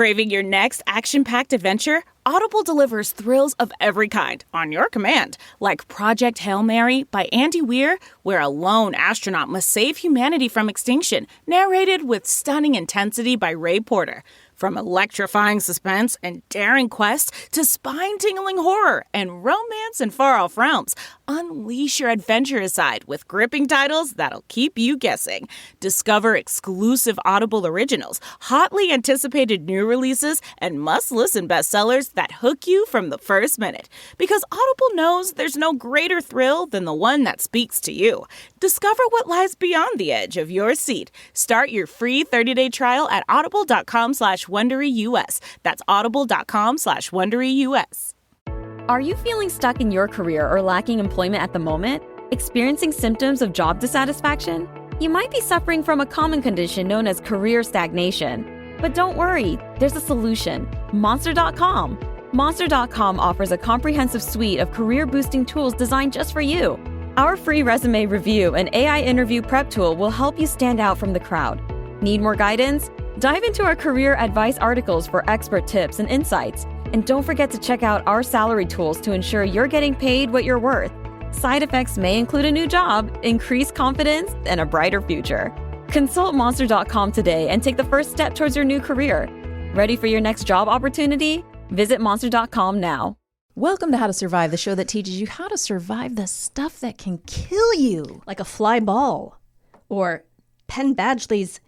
Craving your next action-packed adventure? Audible delivers thrills of every kind on your command, like Project Hail Mary by Andy Weir, where a lone astronaut must save humanity from extinction, narrated with stunning intensity by Ray Porter. From electrifying suspense and daring quest to spine-tingling horror and romance in far-off realms, unleash your adventurous side with gripping titles that'll keep you guessing. Discover exclusive Audible originals, hotly anticipated new releases, and must-listen bestsellers that hook you from the first minute. Because Audible knows there's no greater thrill than the one that speaks to you. Discover what lies beyond the edge of your seat. Start your free 30-day trial at audible.com/WonderyUS. That's audible.com/WonderyUS. Are you feeling stuck in your career or lacking employment at the moment? Experiencing symptoms of job dissatisfaction? You might be suffering from a common condition known as career stagnation. But don't worry, there's a solution. Monster.com. Monster.com offers a comprehensive suite of career-boosting tools designed just for you. Our free resume review and AI interview prep tool will help you stand out from the crowd. Need more guidance? Dive into our career advice articles for expert tips and insights. And don't forget to check out our salary tools to ensure you're getting paid what you're worth. Side effects may include a new job, increased confidence, and a brighter future. Consult Monster.com today and take the first step towards your new career. Ready for your next job opportunity? Visit Monster.com now. Welcome to How to Survive, the show that teaches you how to survive the stuff that can kill you. Like a fly ball. Or Penn Badgley's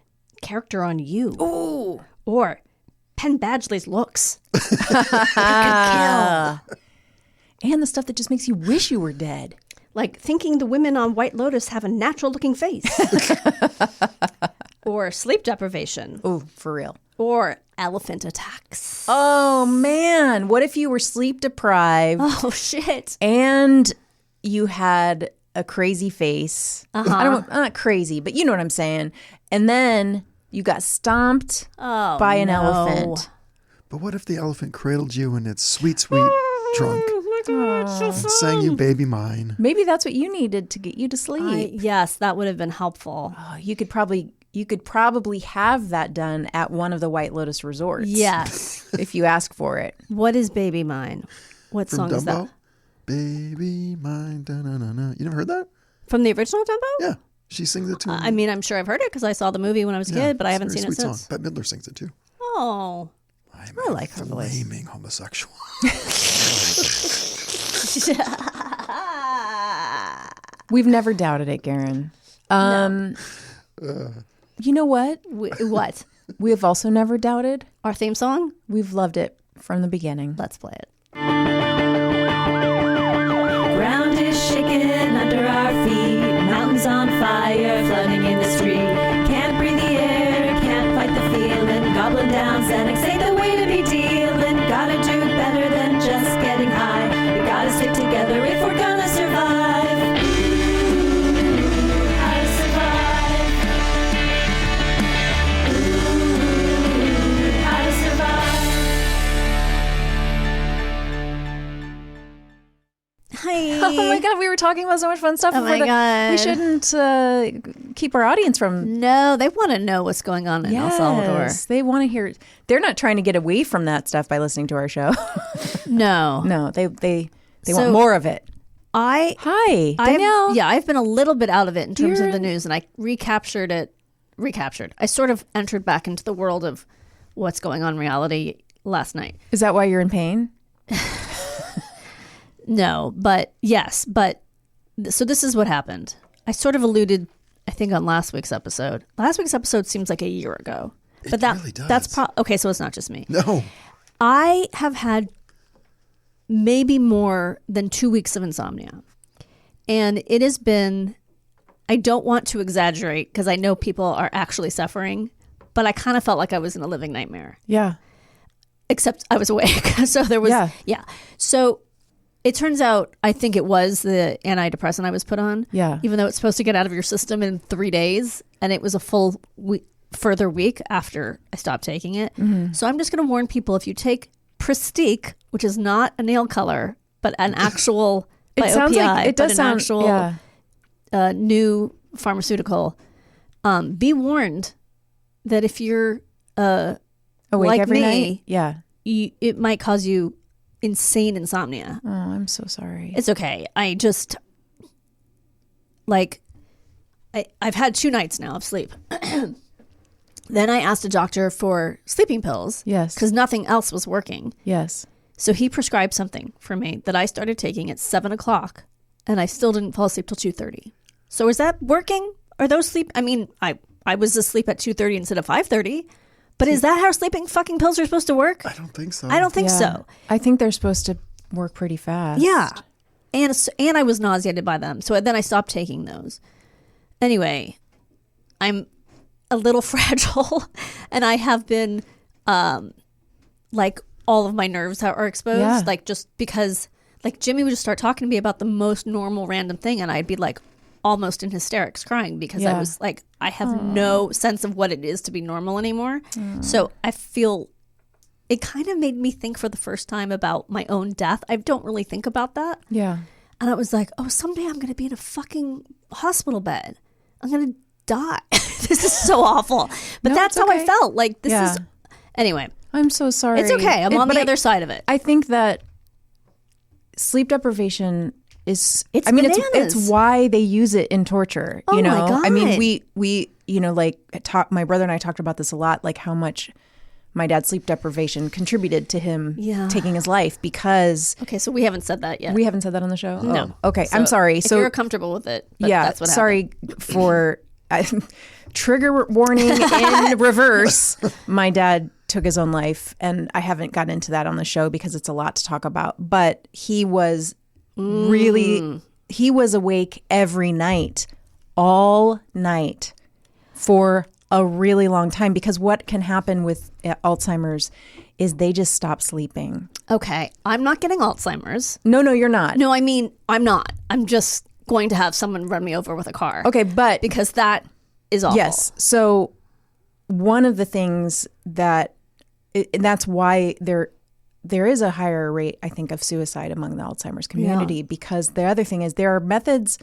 character on you. Ooh. Or Penn Badgley's looks. And the stuff that just makes you wish you were dead. Like thinking the women on White Lotus have a natural-looking face. Or sleep deprivation. Oh, for real. Or elephant attacks. Oh, man. What if you were sleep deprived? Oh, shit. And you had a crazy face. Not crazy, but you know what I'm saying. And then you got stomped by an elephant. But what if the elephant cradled you in its sweet, sweet trunk and sang you Baby Mine? Maybe that's what you needed to get you to sleep. Yes, that would have been helpful. Oh, you could probably have that done at one of the White Lotus resorts. Yes. If you ask for it. What is Baby Mine? What From song Dumbo? is that? Baby Mine, da-na-na-na. You never heard that? From the original Dumbo? Yeah. She sings it too. I mean, I'm sure I've heard it because I saw the movie when I was a kid, but I haven't seen it since. Song. Bette Midler sings it too. Oh. I like her voice. Flaming homosexual. We've never doubted it, Garen. No. You know what? What? We have also never doubted Our theme song? We've loved it from the beginning. Let's play it. Ground is shaking under our feet. Mountains on fire, flooding in the street. Can't breathe the air, can't fight the feeling. Goblin down, Xanax ain't the way to be dealing. Gotta do better than just getting high. We gotta stick together if we're gonna survive. Ooh, how to survive. Ooh, how to survive. Hi. Oh my God, we were talking about so much fun stuff. Oh my God. We shouldn't keep our audience from... No, they want to know what's going on in El Salvador. They want to hear... They're not trying to get away from that stuff by listening to our show. No. No, they want more of it. Hi, Danielle. I've been a little bit out of it in terms of the news, and I recaptured. I sort of entered back into the world of what's going on in reality last night. Is that why you're in pain? No, but yes. So this is what happened. I sort of alluded, I think, on last week's episode. Last week's episode seems like a year ago. But that really does. That's okay, so it's not just me. No. I have had maybe more than 2 weeks of insomnia. And it has been, I don't want to exaggerate because I know people are actually suffering, but I kind of felt like I was in a living nightmare. Yeah. Except I was awake. So there was, yeah. So it turns out, I think it was the antidepressant I was put on. Yeah. Even though it's supposed to get out of your system in 3 days. And it was a full further week after I stopped taking it. Mm-hmm. So I'm just going to warn people, if you take Pristique, which is not a nail color, but an actual It sounds OPI, like it does sound actual new pharmaceutical. Be warned that if you're Awake like every me, night? Yeah. it might cause you insane insomnia. Oh, I'm so sorry. It's okay. I just I've had 2 nights now of sleep. Then I asked a doctor for sleeping pills. Yes. Because nothing else was working. Yes. So he prescribed something for me that I started taking at 7:00, and I still didn't fall asleep till 2:30. So is that working? Are those sleep? I mean, I was asleep at 2:30 instead of 5:30. But is that how sleeping fucking pills are supposed to work? I don't think so. I don't think so. I think they're supposed to work pretty fast. Yeah. And I was nauseated by them. So then I stopped taking those. Anyway, I'm a little fragile, and I have been like all of my nerves are exposed. Yeah. Like just because like Jimmy would just start talking to me about the most normal random thing, and I'd be like almost in hysterics crying because I was like, I have no sense of what it is to be normal anymore. So I feel it kind of made me think for the first time about my own death. I don't really think about that. Yeah. And I was like, oh, someday I'm going to be in a fucking hospital bed. I'm going to die. This is so awful. But No, that's it's how I okay. felt. Like, this is... Anyway. I'm so sorry. It's okay. I'm on the other side of it. I think that sleep deprivation is... It's I mean, bananas. it's why they use it in torture. Oh, you know? my God. I mean, we you know, like, my brother and I talked about this a lot, like how much my dad's sleep deprivation contributed to him taking his life because... Okay, so we haven't said that yet. We haven't said that on the show? No. Oh, okay, So I'm sorry. If So you're comfortable with it, but yeah, that's what sorry for... trigger warning in reverse. My dad took his own life, and I haven't gotten into that on the show because it's a lot to talk about. But he was he was awake every night, all night, for a really long time. Because what can happen with Alzheimer's is they just stop sleeping. Okay, I'm not getting Alzheimer's. No, you're not. No, I mean, I'm not. I'm just going to have someone run me over with a car. Okay, but... Because that is awful. Yes. So one of the things that, and that's why there is a higher rate, I think, of suicide among the Alzheimer's community, because the other thing is there are methods.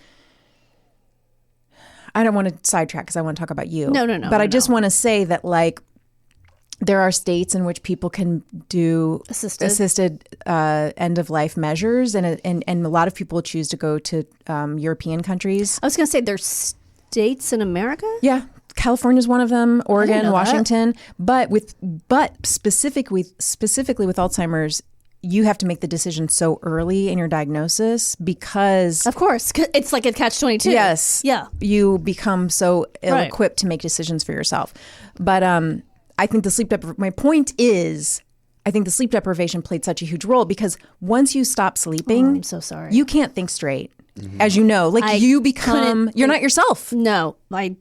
I don't want to sidetrack because I want to talk about you. No. But I just want to say that, like, there are states in which people can do assisted end of life measures, and a lot of people choose to go to European countries. I was going to say there's states in America? Yeah. California is one of them, Oregon, know Washington. But specifically with Alzheimer's, you have to make the decision so early in your diagnosis because... Of course. It's like a catch-22. Yes. Yeah. You become so ill-equipped to make decisions for yourself. But I think my point is, I think the sleep deprivation played such a huge role because once you stop sleeping... I'm so sorry. You can't think straight. As you know, like you become... You're not yourself. No. I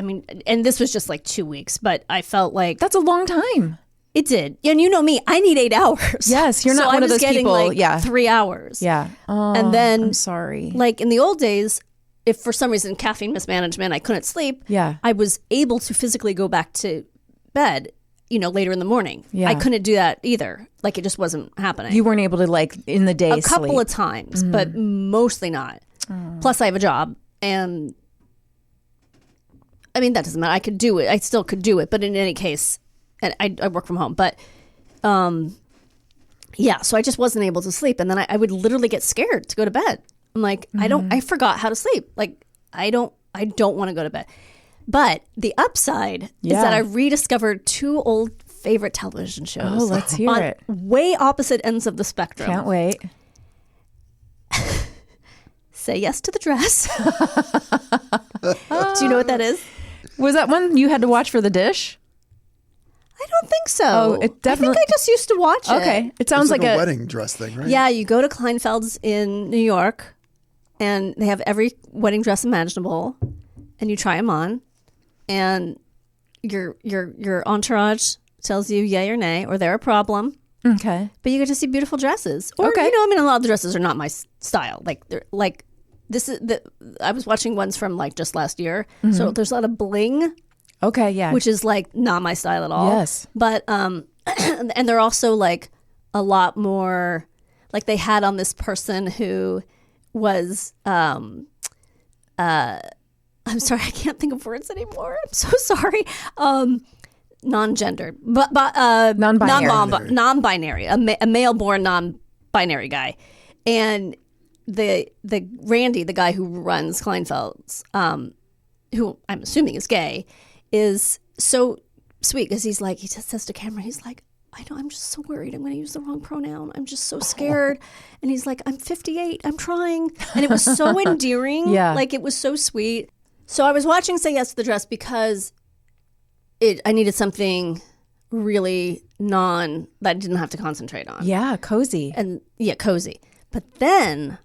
mean, and this was just like 2 weeks, but I felt like... That's a long time. It did. And you know me, I need 8 hours. Yes, you're not one of those getting people. Like 3 hours. Yeah. Oh, and then... I'm sorry. Like in the old days, if for some reason caffeine mismanagement, I couldn't sleep, I was able to physically go back to bed, later in the morning. Yeah. I couldn't do that either. Like it just wasn't happening. You weren't able to, like, in the day A couple sleep. of times, but mostly not. Plus I have a job, and I mean, that doesn't matter. I could do it. I still could do it. But in any case, and I work from home, but so I just wasn't able to sleep. And then I would literally get scared to go to bed. I'm like, I forgot how to sleep. Like, I don't want to go to bed. But the upside is that I rediscovered 2 old favorite television shows. Oh, let's hear on it. Way opposite ends of the spectrum. Can't wait. Say Yes to the Dress. Do you know what that is? Was that one you had to watch for the dish? I don't think so. Oh, it definitely... I think I just used to watch it. Okay. It sounds It's like a wedding dress thing, right? Yeah, you go to Kleinfeld's in New York, and they have every wedding dress imaginable, and you try them on, and your entourage tells you yay or nay, or they're a problem. Okay. But you get to see beautiful dresses. Or, Okay. I mean, a lot of the dresses are not my style. Like, they're like, this is I was watching ones from like just last year. So there's a lot of bling. Okay, yeah. Which is like not my style at all. Yes. But, and they're also like a lot more, like they had on this person who was, I'm sorry, I can't think of words anymore. I'm so sorry. non-gender, Non-binary. non-binary, a male-born non-binary guy, and the Randy, the guy who runs Kleinfeld's, who I'm assuming is gay, is so sweet because he just says to camera, he's like, I know, I'm just so worried I'm going to use the wrong pronoun. I'm just so scared. And he's like, I'm 58. I'm trying. And it was so endearing. Yeah. Like, it was so sweet. So I was watching Say Yes to the Dress because I needed something really that I didn't have to concentrate on. Yeah, cozy. And yeah, cozy. But then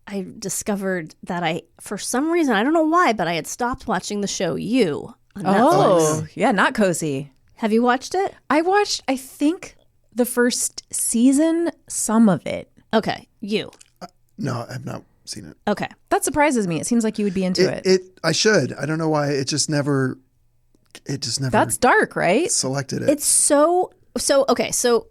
I discovered that for some reason, I don't know why, but I had stopped watching the show You on Netflix. Oh, yeah, not cozy. Have you watched it? I watched, I think, the first season, some of it. Okay, You. No, I have not seen it. Okay. That surprises me. It seems like you would be into it. I should. I don't know why. It just never. That's dark, right? Selected it. It's so okay. So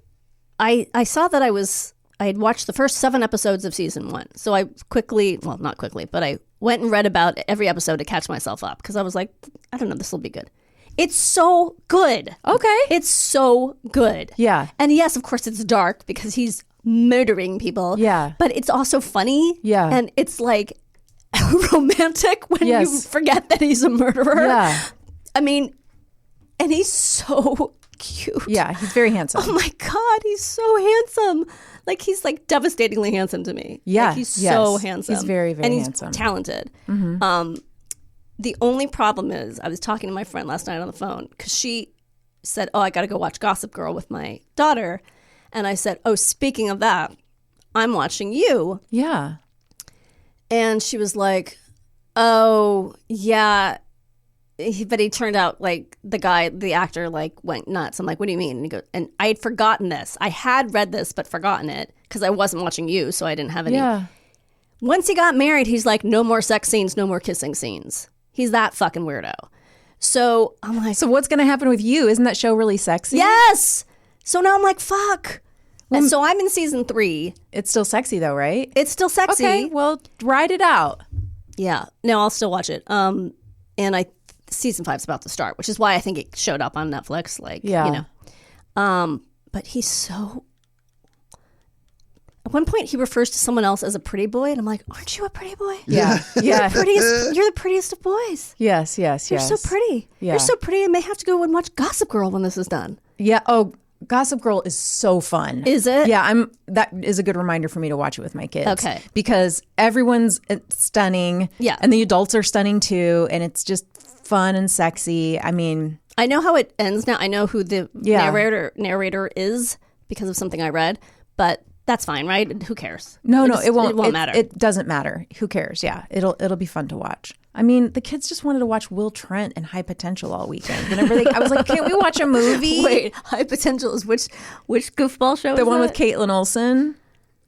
I saw that I had watched the first 7 episodes of season 1. So I not quickly, but I went and read about every episode to catch myself up because I was like, I don't know, this will be good. It's so good. Okay. It's so good. Yeah. And yes, of course, it's dark because he's murdering people. Yeah. But it's also funny. Yeah. And it's like romantic when you forget that he's a murderer. Yeah. I mean, and he's so cute. Yeah, he's very handsome. Oh my God, he's so handsome. Like, he's like devastatingly handsome to me. Yeah. Like, he's so yes. handsome. He's very, very and he's handsome. talented. The only problem is I was talking to my friend last night on the phone because she said, I got to go watch Gossip Girl with my daughter. And I said, speaking of that, I'm watching You. Yeah. And she was like, oh, yeah. But he turned out like the actor like went nuts. I'm like, what do you mean? And he goes, and I had forgotten this. I had read this, but forgotten it because I wasn't watching You. So I didn't have any. Yeah. Once he got married, he's like, no more sex scenes, no more kissing scenes. He's that fucking weirdo. So I'm like, So what's going to happen with You? Isn't that show really sexy? yes. So now I'm like, fuck. And so I'm in season 3. It's still sexy though, right? It's still sexy. Okay, well, ride it out. Yeah. No, I'll still watch it. And season 5 is about to start, which is why I think it showed up on Netflix. Like, Yeah. But he's so. At one point, he refers to someone else as a pretty boy, and I'm like, "Aren't you a pretty boy? Yeah. Yeah. You're the prettiest of boys. Yes, yes, You're yes. so pretty. Yeah. You're so pretty. I may have to go and watch Gossip Girl when this is done. Yeah. Oh, Gossip Girl is so fun. Is it? Yeah, that is a good reminder for me to watch it with my kids. Okay. Because everyone's stunning. Yeah. And the adults are stunning too, and it's just fun and sexy. I mean, I know how it ends now. I know who the Yeah. narrator is because of something I read, but that's fine, right? Who cares? no, it won't. It won't matter. It doesn't matter. Who cares? Yeah, it'll be fun to watch. I mean, the kids just wanted to watch Will Trent and High Potential all weekend. Whenever I was like, can't we watch a movie? Wait, High Potential is which goofball show? The is one that? with Caitlin Olsen,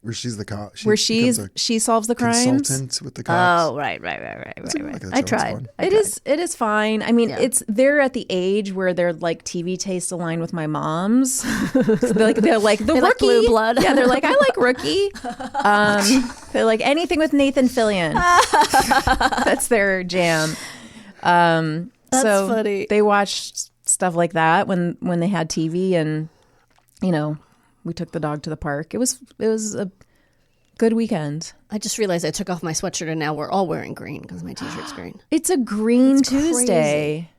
Where she's the cop. where becomes a she solves the crimes. consultant with the cops. Oh, right. Like that show, I it's tried. fun. It is fine. I mean, they're at the age where their like TV tastes align with my mom's. So they're like the They rookie. like Blue Blood. Yeah, they're like, I like Rookie. They're like anything with Nathan Fillion. That's their jam. That's so funny. They watched stuff like that when they had TV, and we took the dog to the park. It was a good weekend. I just realized I took off my sweatshirt and now we're all wearing green because my t-shirt's green. It's a green It's crazy. Tuesday.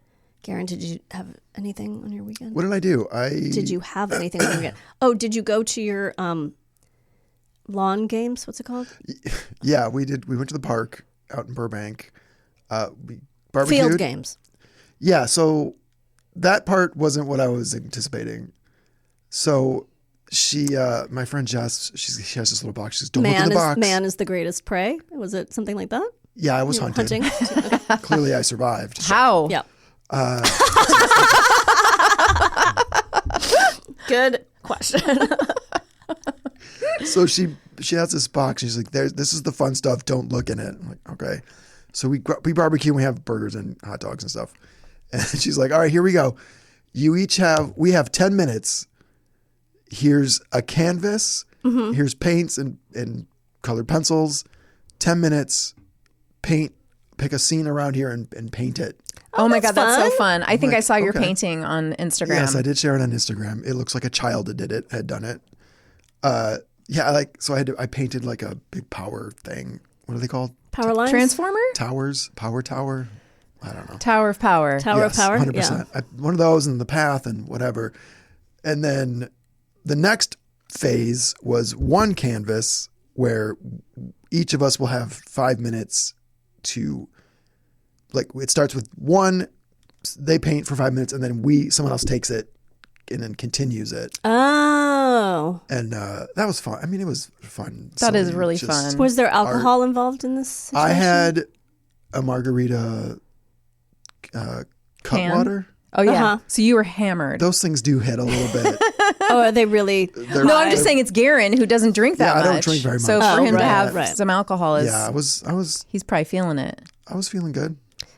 Garen, did you have anything on your weekend? What did I do? Did you have anything on your weekend? Oh, did you go to your lawn games? What's it called? Yeah, we did. We went to the park out in Burbank. We barbecued. Field games. Yeah, so that part wasn't what I was anticipating. So she, my friend Jess, she has this little box. She says, "Don't look in the box." Man is the greatest prey. Was it something like that? Yeah, I was hunting. Hunting. Okay. Clearly, I survived. How? Yeah. Good question. So she has this box. She's like, "This is the fun stuff. Don't look in it." I'm like, "Okay." So we barbecue and we have burgers and hot dogs and stuff. And she's like, "All right, here we go. We have 10 minutes. Here's a canvas. Mm-hmm. Here's paints and colored pencils. 10 minutes. Pick a scene around here and paint it." Oh my God, that's so fun. fun. I think I saw your okay. painting on Instagram. Yes, I did share it on Instagram. It looks like a child that had done it. So I painted like a big power thing. What are they called? Power lines? Transformer? Power tower? I don't know. Tower of Power. Tower of Power? 100%. Yeah. One of those in the path and whatever. And then the next phase was one canvas where each of us will have 5 minutes to, like, it starts with one, they paint for 5 minutes and then someone else takes it and then continues it. Oh. And that was fun. I mean, it was fun. That is silly, really just- fun. Was there alcohol involved in this situation? I had a margarita cut Can? water. Oh, yeah. Uh-huh. So you were hammered. Those things do hit a little bit. Oh, are they really? No, I'm just saying it's Garen who doesn't drink that much. I don't drink very So much. for him to right, have right. some alcohol is, Yeah, I was he's probably feeling it. feeling good.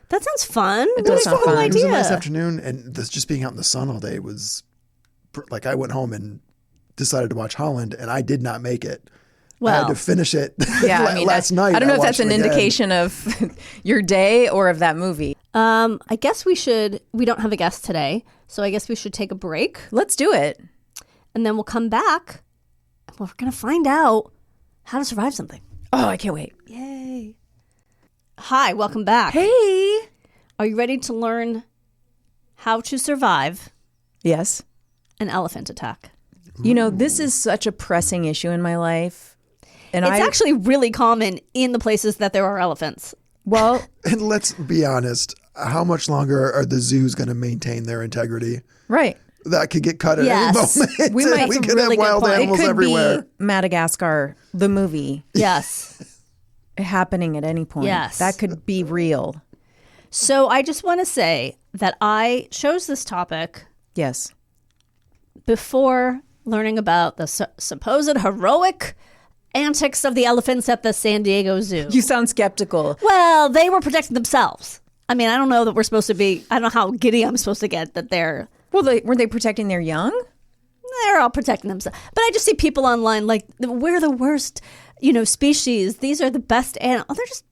That sounds fun. It What does a sound cool fun. It was a idea. nice afternoon, and just being out in the sun all day was like I went home and decided to watch Holland, and I did not make it. I had Well. to finish it. Yeah, I mean, last night. I don't know if that's watched an it again. indication of your day or of that movie. I guess we don't have a guest today, so I guess we should take a break Let's do it. and then we'll come back and we're going to find out how to survive something. Oh, I can't wait. Yay. Hi, welcome back. Hey. Are you ready to learn how to survive Yes. an elephant attack? You know, this is such a pressing issue in my life. And It's actually really common in the places that there are elephants. well, And let's be honest, how much longer are the zoos going to maintain their integrity? right. That could get cut at Yes. any moment. We might- we That's a could really have good wild point. It animals Could everywhere. be Madagascar, the movie, Yes. happening at any point. Yes. That could be real. So I just want to say that I chose this topic Yes. before learning about the supposed heroic antics of the elephants at the San Diego Zoo. You sound skeptical. Well, they were protecting themselves. I mean, I don't know that we're supposed to be, I don't know how giddy I'm supposed to get that they're Well, were they protecting their young? all protecting themselves. But I just see people online like, we're the worst, species. These are the best animals. Oh, they're just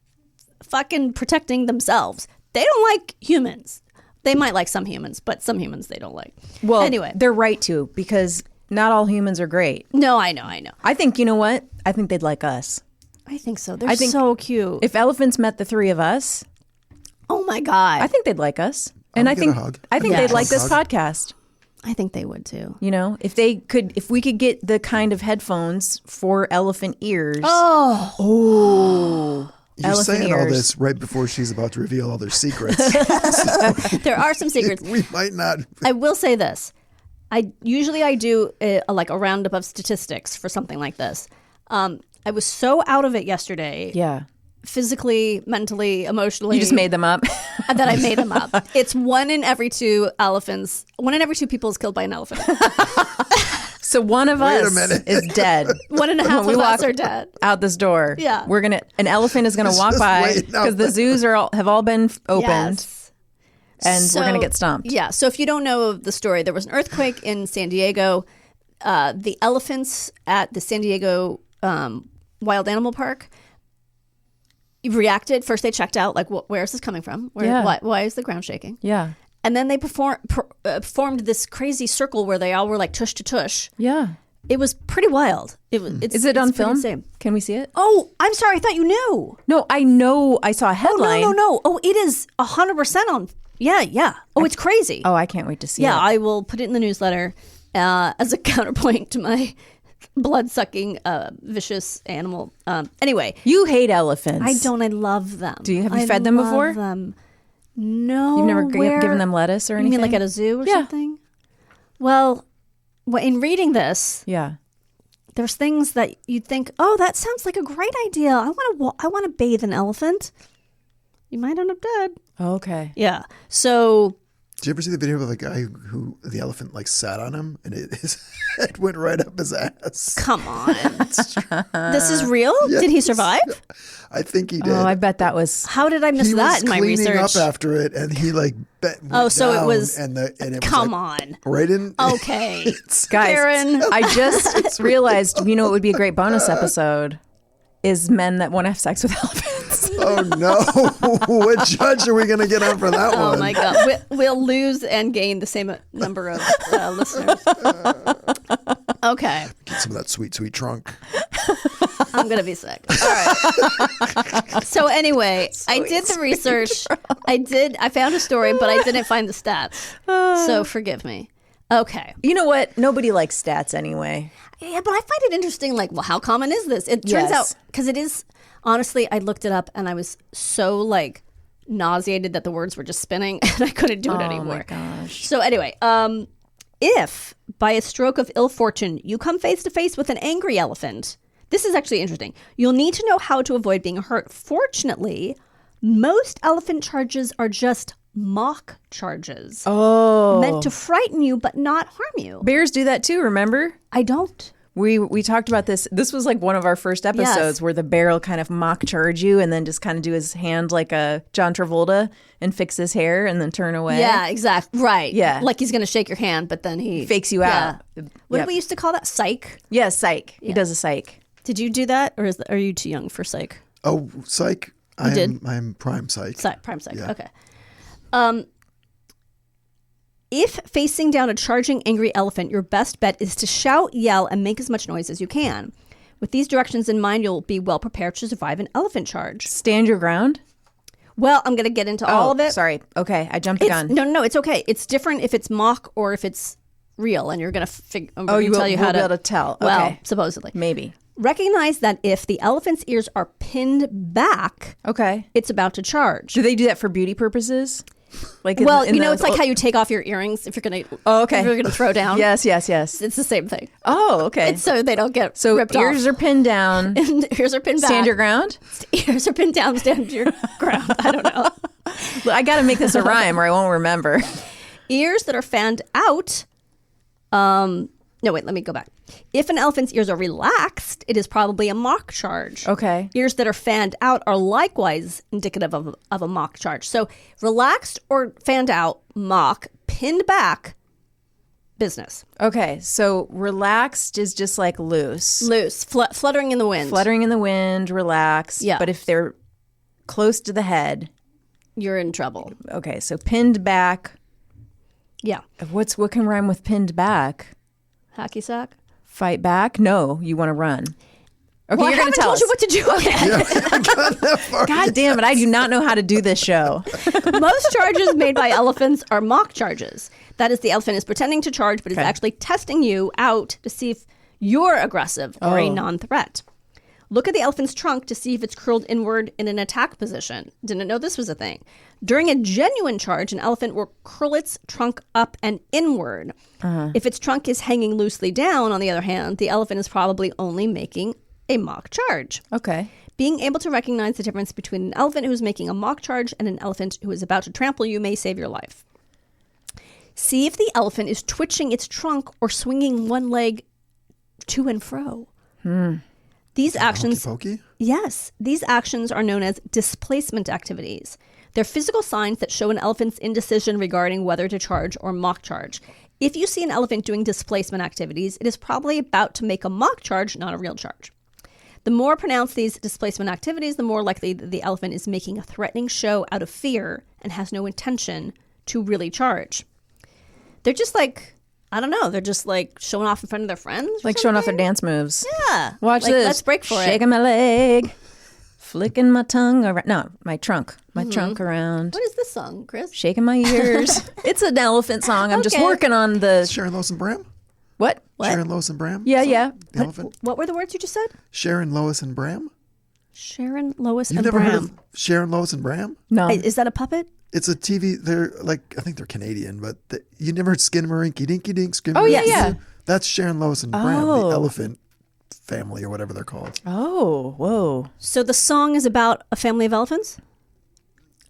fucking protecting themselves. They don't like humans. They might like some humans, but some humans they don't like. Well, anyway. they're right to, because not all humans are great. No, I know. I think, you know what? I think they'd like us. I think so. They're I think so cute. If elephants met the three of us, Oh my God. I think they'd like us. And I'll I get think a hug. I think Yes. they'd like this Hug. podcast. I think they would too. You know, if we could get the kind of headphones for elephant ears. You're Elephant saying all ears. this right before she's about to reveal all their secrets. There are some secrets. We might not. I will say this. I usually do a roundup of statistics for something like this. I was so out of it yesterday, Yeah. physically, mentally, emotionally. You just made them up. that I made them up. It's 1 in every 2 elephants. 1 in every 2 people is killed by an elephant. So one of Wait a us minute. is dead. 1.5 We of us walk are dead. out this door. Yeah. An elephant is gonna walk Just by wait, no. because the zoos have all been opened. Yes. And we're going to So- get stomped. Yeah. So if you don't know the story, there was an earthquake in San Diego. The elephants at the San Diego Wild Animal Park reacted. First, they checked out, like, where is this coming from? Why is the ground shaking? Yeah. And then they formed this crazy circle where they all were like tush to tush. Yeah. It was pretty wild. Is it on it's pretty film? insane. Can we see it? Oh, I'm sorry. I thought you knew. No, I know. I saw a headline. No. Oh, it is 100% on. Yeah. Oh, it's crazy. Oh, I can't wait to see Yeah, it. I will put it in the newsletter as a counterpoint to my blood-sucking, vicious animal. Anyway, You hate elephants. I don't. I love them. Have you fed them love before? Them. No. You've never where- given them lettuce or You anything? mean like at a zoo or Yeah. something? Well, in reading this, Yeah. there's things that you'd think, oh, that sounds like a great idea. I want to bathe an elephant. You might end up dead. Oh, okay. Yeah. So Did you ever see the video of the guy who the elephant like sat on him and his head went right up his ass? come on. This is real? Did he survive? I think he did. Oh, I bet that was. How did I miss he that was in my cleaning research? up after it, and he like went Oh, so it down, was- and it was Come like, on. right in. Okay. Guys, Karen. I just realized, you know, it would be a great bonus episode is men that want to have sex with elephants. Oh no! What judge are we going to get on for that one? Oh my God. We'll lose and gain the same number of listeners. Okay. Get some of that sweet, sweet trunk. I'm going to be sick. All right. So anyway, I did the research. I found a story, but I didn't find the stats. So forgive me. Okay. You know what? Nobody likes stats anyway. Yeah, but I find it interesting. Like, well, how common is this? It turns out, because it is, honestly, I looked it up and I was so like nauseated that the words were just spinning and I couldn't do it anymore. Oh my gosh. So anyway, if by a stroke of ill fortune you come face to face with an angry elephant, this is actually interesting. You'll need to know how to avoid being hurt. Fortunately, most elephant charges are just mock charges. Meant to frighten you but not harm you. Bears do that too, remember? I don't. We talked about this. This was like one of our first episodes where the bear will kind of mock charge you and then just kind of do his hand like a John Travolta and fix his hair and then turn away. Yeah, exactly. Right. Yeah. Like he's going to shake your hand, but then he Fakes you out. What Yep. did we used to call that? Psych? Yeah, psych. He does a psych. Did you do that? Or are you too young for psych? Oh, psych. I'm prime psych. Prime psych. Yeah. Okay. If facing down a charging angry elephant, your best bet is to shout, yell, and make as much noise as you can. With these directions in mind, you'll be well prepared to survive an elephant charge. Stand your ground? Well, I'm going to get into all of it. Sorry. Okay, I jumped the gun. No, it's okay. It's different if it's mock or if it's real, and you're going to Oh, you will tell you how be able to tell. Well, Okay. supposedly. Maybe. Recognize that if the elephant's ears are pinned back, Okay. it's about to charge. Do they do that for beauty purposes? Like Well, it's like how you take off your earrings if you're going to if you're going to throw down. Yes. It's the same thing. Oh, okay. It's so they don't get So ripped ears off. are pinned down. And ears are pinned back. Stand your ground? Ears are pinned down, stand your ground. I don't know. I got to make this a rhyme or I won't remember. Ears that are fanned out. No, wait, let me go back. If an elephant's ears are relaxed, it is probably a mock charge. Okay. Ears that are fanned out are likewise indicative of a mock charge. So relaxed or fanned out, mock, pinned back, business. Okay. So relaxed is just like loose. Loose, fluttering in the wind. Fluttering in the wind, relaxed. Yeah. But if they're close to the head. You're in trouble. Okay. So pinned back. Yeah. What can rhyme with pinned back? Hacky sack. Fight back? No, you want to run. Okay, Well, you're going to I tell haven't told us. you what to do. Okay. God damn it, I do not know how to do this show. Most charges made by elephants are mock charges. That is, the elephant is pretending to charge, but is actually testing you out to see if you're aggressive or a non-threat. Look at the elephant's trunk to see if it's curled inward in an attack position. Didn't know this was a thing. During a genuine charge, an elephant will curl its trunk up and inward. If its trunk is hanging loosely down, on the other hand, the elephant is probably only making a mock charge. Okay. Being able to recognize the difference between an elephant who is making a mock charge and an elephant who is about to trample you may save your life. See if the elephant is twitching its trunk or swinging one leg to and fro. These actions, Pokey? yes, these actions are known as displacement activities. They're physical signs that show an elephant's indecision regarding whether to charge or mock charge. If you see an elephant doing displacement activities, it is probably about to make a mock charge, not a real charge. The more pronounced these displacement activities, the more likely that the elephant is making a threatening show out of fear and has no intention to really charge. They're just like, I don't know, they're just like showing off in front of their friends. or Like showing off their something? dance moves. Yeah. Watch Like, this. let's break for it. Shaking my leg, flicking my tongue around. No, my trunk. My trunk around. What is this song, Chris? Shaking my ears. It's an elephant song. I'm just Okay. working on the... Sharon Lois and Bram? What? Sharon Lois and Bram? Yeah, yeah. The elephant? What were the words you just said? Sharon Lois and Bram? Sharon, Lois, You've and never Bram. heard of Sharon Lois and Bram? No. Is that a puppet? It's a TV. They're like, I think they're Canadian, but you never heard Skinamarinky Dinky Dink? Oh, yeah, yeah. That's Sharon Lois and Bram, Oh. the elephant family or whatever they're called. Oh, whoa. So the song is about a family of elephants?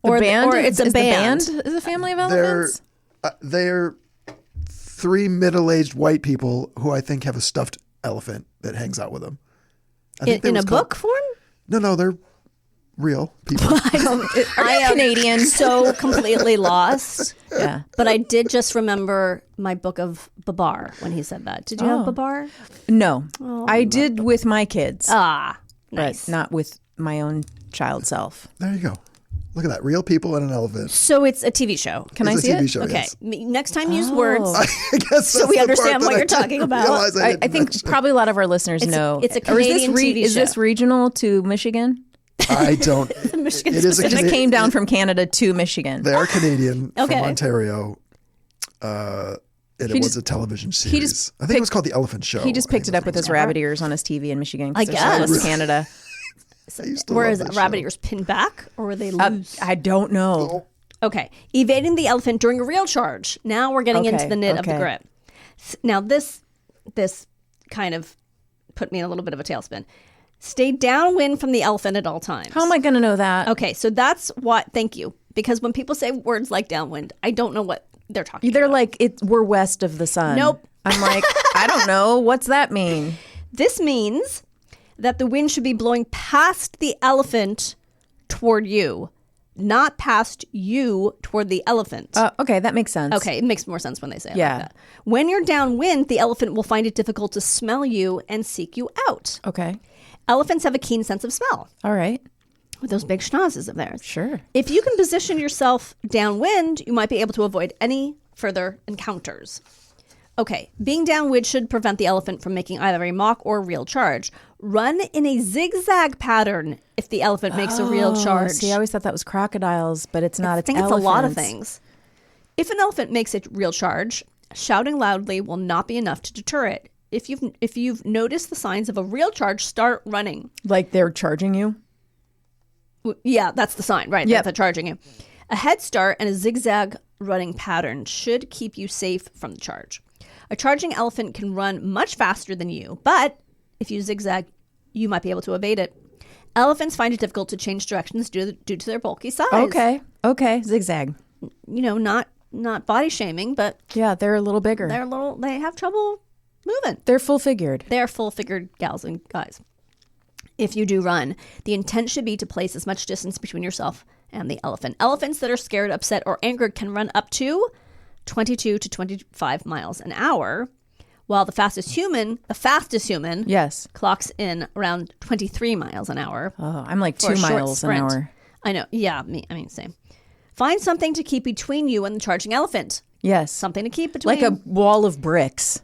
The band? Or it's a is band? The band is a family of They're elephants? they're three middle-aged white people who I think have a stuffed elephant that hangs out with them. I think In they a was called- book form? No, they're real people. Are you Canadian? So completely lost. Yeah. But I did just remember my book of Babar when he said that. Did you have Babar? No. I did with my kids, Ah, but nice. not with my own child self. There you go. Look at that. Real people and an elephant. So it's a TV show. Can I It's see a TV it? show, Okay. yes. Next time, use words. I guess So that's we the part understand that what I you're didn't talking about. realize I didn't think mention. probably a lot of our listeners know. it's a Or is this Canadian TV Is this show. regional to Michigan? I don't. Michigan It is a It just Cana- came down from Canada to Michigan. They are Canadian Okay. from Ontario. And it was a television series. I think it was called The Elephant Show. He just I picked think it up with his rabbit ears on his TV in Michigan. 'cause I they're so close guess. to Canada. I used to Where love is that rabbit show. ears pinned back or were they loose? I don't know. Okay. Evading the elephant during a real charge. Now we're getting into Okay, the nit of the okay. grit. Now this kind of put me in a little bit of a tailspin. Stay downwind from the elephant at all times. How am I going to know that? Okay, so that's what. Thank you. Because when people say words like downwind, I don't know what they're talking They're about. like, we're west of the sun. Nope. I'm like, I don't know. What's that mean? This means that the wind should be blowing past the elephant toward you, not past you toward the elephant. Okay, that makes sense. Okay, it makes more sense when they say it Yeah. like that. When you're downwind, the elephant will find it difficult to smell you and seek you out. Okay. Elephants have a keen sense of smell All right. with those big schnozzes of theirs. Sure. If you can position yourself downwind, you might be able to avoid any further encounters. Okay, being downwind should prevent the elephant from making either a mock or real charge. Run in a zigzag pattern if the elephant makes a real charge. See, I always thought that was crocodiles, but it's not. I It's think it's a lot of elephants. things. If an elephant makes a real charge, shouting loudly will not be enough to deter it. If you've noticed the signs of a real charge, start running. Like they're charging you? Yeah, that's the sign, right? Yep. That they're charging you. A head start and a zigzag running pattern should keep you safe from the charge. A charging elephant can run much faster than you, but if you zigzag, you might be able to evade it. Elephants find it difficult to change directions due to their bulky size. Okay. Zigzag. You know, not body shaming, but Yeah, they're a little bigger. they have trouble moving. They're full figured. They're full-figured gals and guys. If you do run, the intent should be to place as much distance between yourself and the elephant. Elephants that are scared, upset, or angered can run up to 22 to 25 miles an hour, while the fastest human, Yes. clocks in around 23 miles an hour. Oh, I'm like for a 2 short miles an sprint. hour. I know. Yeah, same. Find something to keep between you and the charging elephant. Yes. Something to keep between. Like a wall of bricks.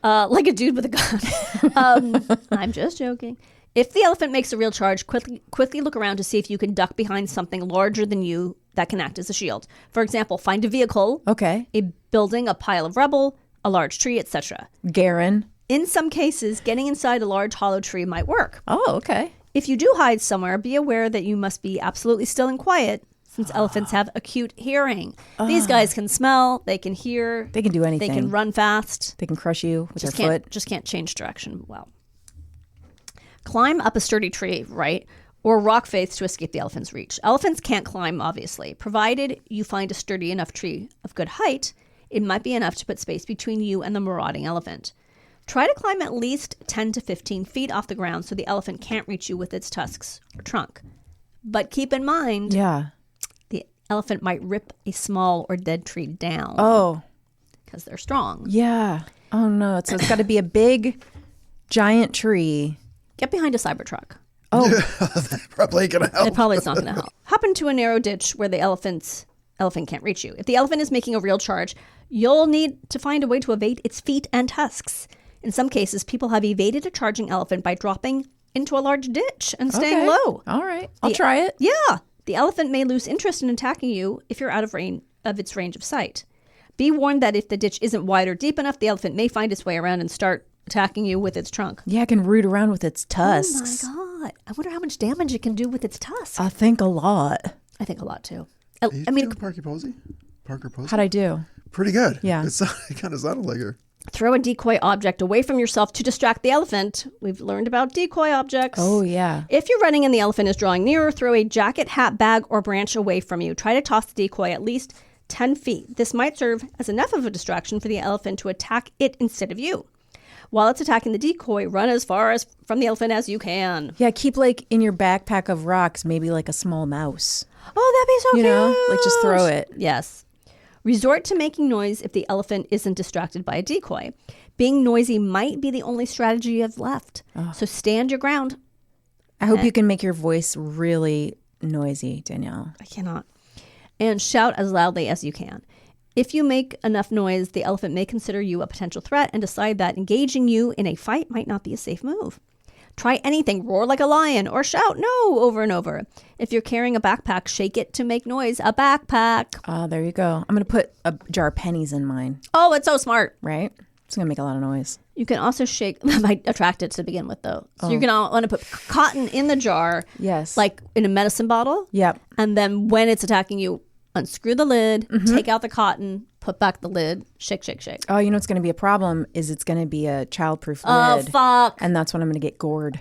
Like a dude with a gun. I'm just joking. If the elephant makes a real charge, quickly look around to see if you can duck behind something larger than you that can act as a shield. For example, find a vehicle, Okay. a building, a pile of rubble, a large tree, etc. Garen. In some cases, getting inside a large hollow tree might work. Oh, okay. If you do hide somewhere, be aware that you must be absolutely still and quiet, since elephants have acute hearing. These guys can smell, they can hear, They can do anything. they can run fast. They can crush you with Just their can't foot. just can't change direction well. Climb up a sturdy tree, right? Or rock face to escape the elephant's reach. Elephants can't climb, obviously. Provided you find a sturdy enough tree of good height, it might be enough to put space between you and the marauding elephant. Try to climb at least 10 to 15 feet off the ground so the elephant can't reach you with its tusks or trunk. But keep in mind, Yeah. the elephant might rip a small or dead tree down Oh, because they're strong. yeah. Oh, no. So it's got to be a big, giant tree. Get behind a Cybertruck. Oh, Probably gonna help. It probably is not going to help. Hop into a narrow ditch where the elephant can't reach you. If the elephant is making a real charge, you'll need to find a way to evade its feet and tusks. In some cases, people have evaded a charging elephant by dropping into a large ditch and staying okay. low. All right. I'll try it. Yeah, the elephant may lose interest in attacking you if you're out of its range of sight. Be warned that if the ditch isn't wide or deep enough, the elephant may find its way around and start attacking you with its trunk. Yeah, I can root around with its tusks. Oh my God. I wonder how much damage it can do with its tusks. I think a lot. I think a lot too. Are you feeling Parker Posey? How'd I do? Pretty good. Yeah. It kind of sounded like her. Throw a decoy object away from yourself to distract the elephant. We've learned about decoy objects. Oh, yeah. If you're running and the elephant is drawing nearer, throw a jacket, hat, bag, or branch away from you. Try to toss the decoy at least 10 feet. This might serve as enough of a distraction for the elephant to attack it instead of you. While it's attacking the decoy, run as far as from the elephant as you can. Yeah, keep like in your backpack of rocks, maybe like a small mouse. Oh, that'd be so You cute. know, like just throw it. Yes. Resort to making noise if the elephant isn't distracted by a decoy. Being noisy might be the only strategy you have left. So stand your ground. I hope you can make your voice really noisy, Danielle. I cannot. And shout as loudly as you can. If you make enough noise, the elephant may consider you a potential threat and decide that engaging you in a fight might not be a safe move. Try anything, roar like a lion, or shout no over and over. If you're carrying a backpack, shake it to make noise. A backpack. There you go. I'm going to put a jar of pennies in mine, Oh, it's so smart. right? It's going to make a lot of noise. You can also shake, that might attract it to begin with though. So you're going to want to put cotton in the jar. Yes. Like in a medicine bottle. Yep. And then when it's attacking you, unscrew the lid, take out the cotton, put back the lid, shake, shake, shake. Oh, you know what's going to be a problem is it's going to be a childproof Oh, lid. fuck. And that's when I'm going to get gored.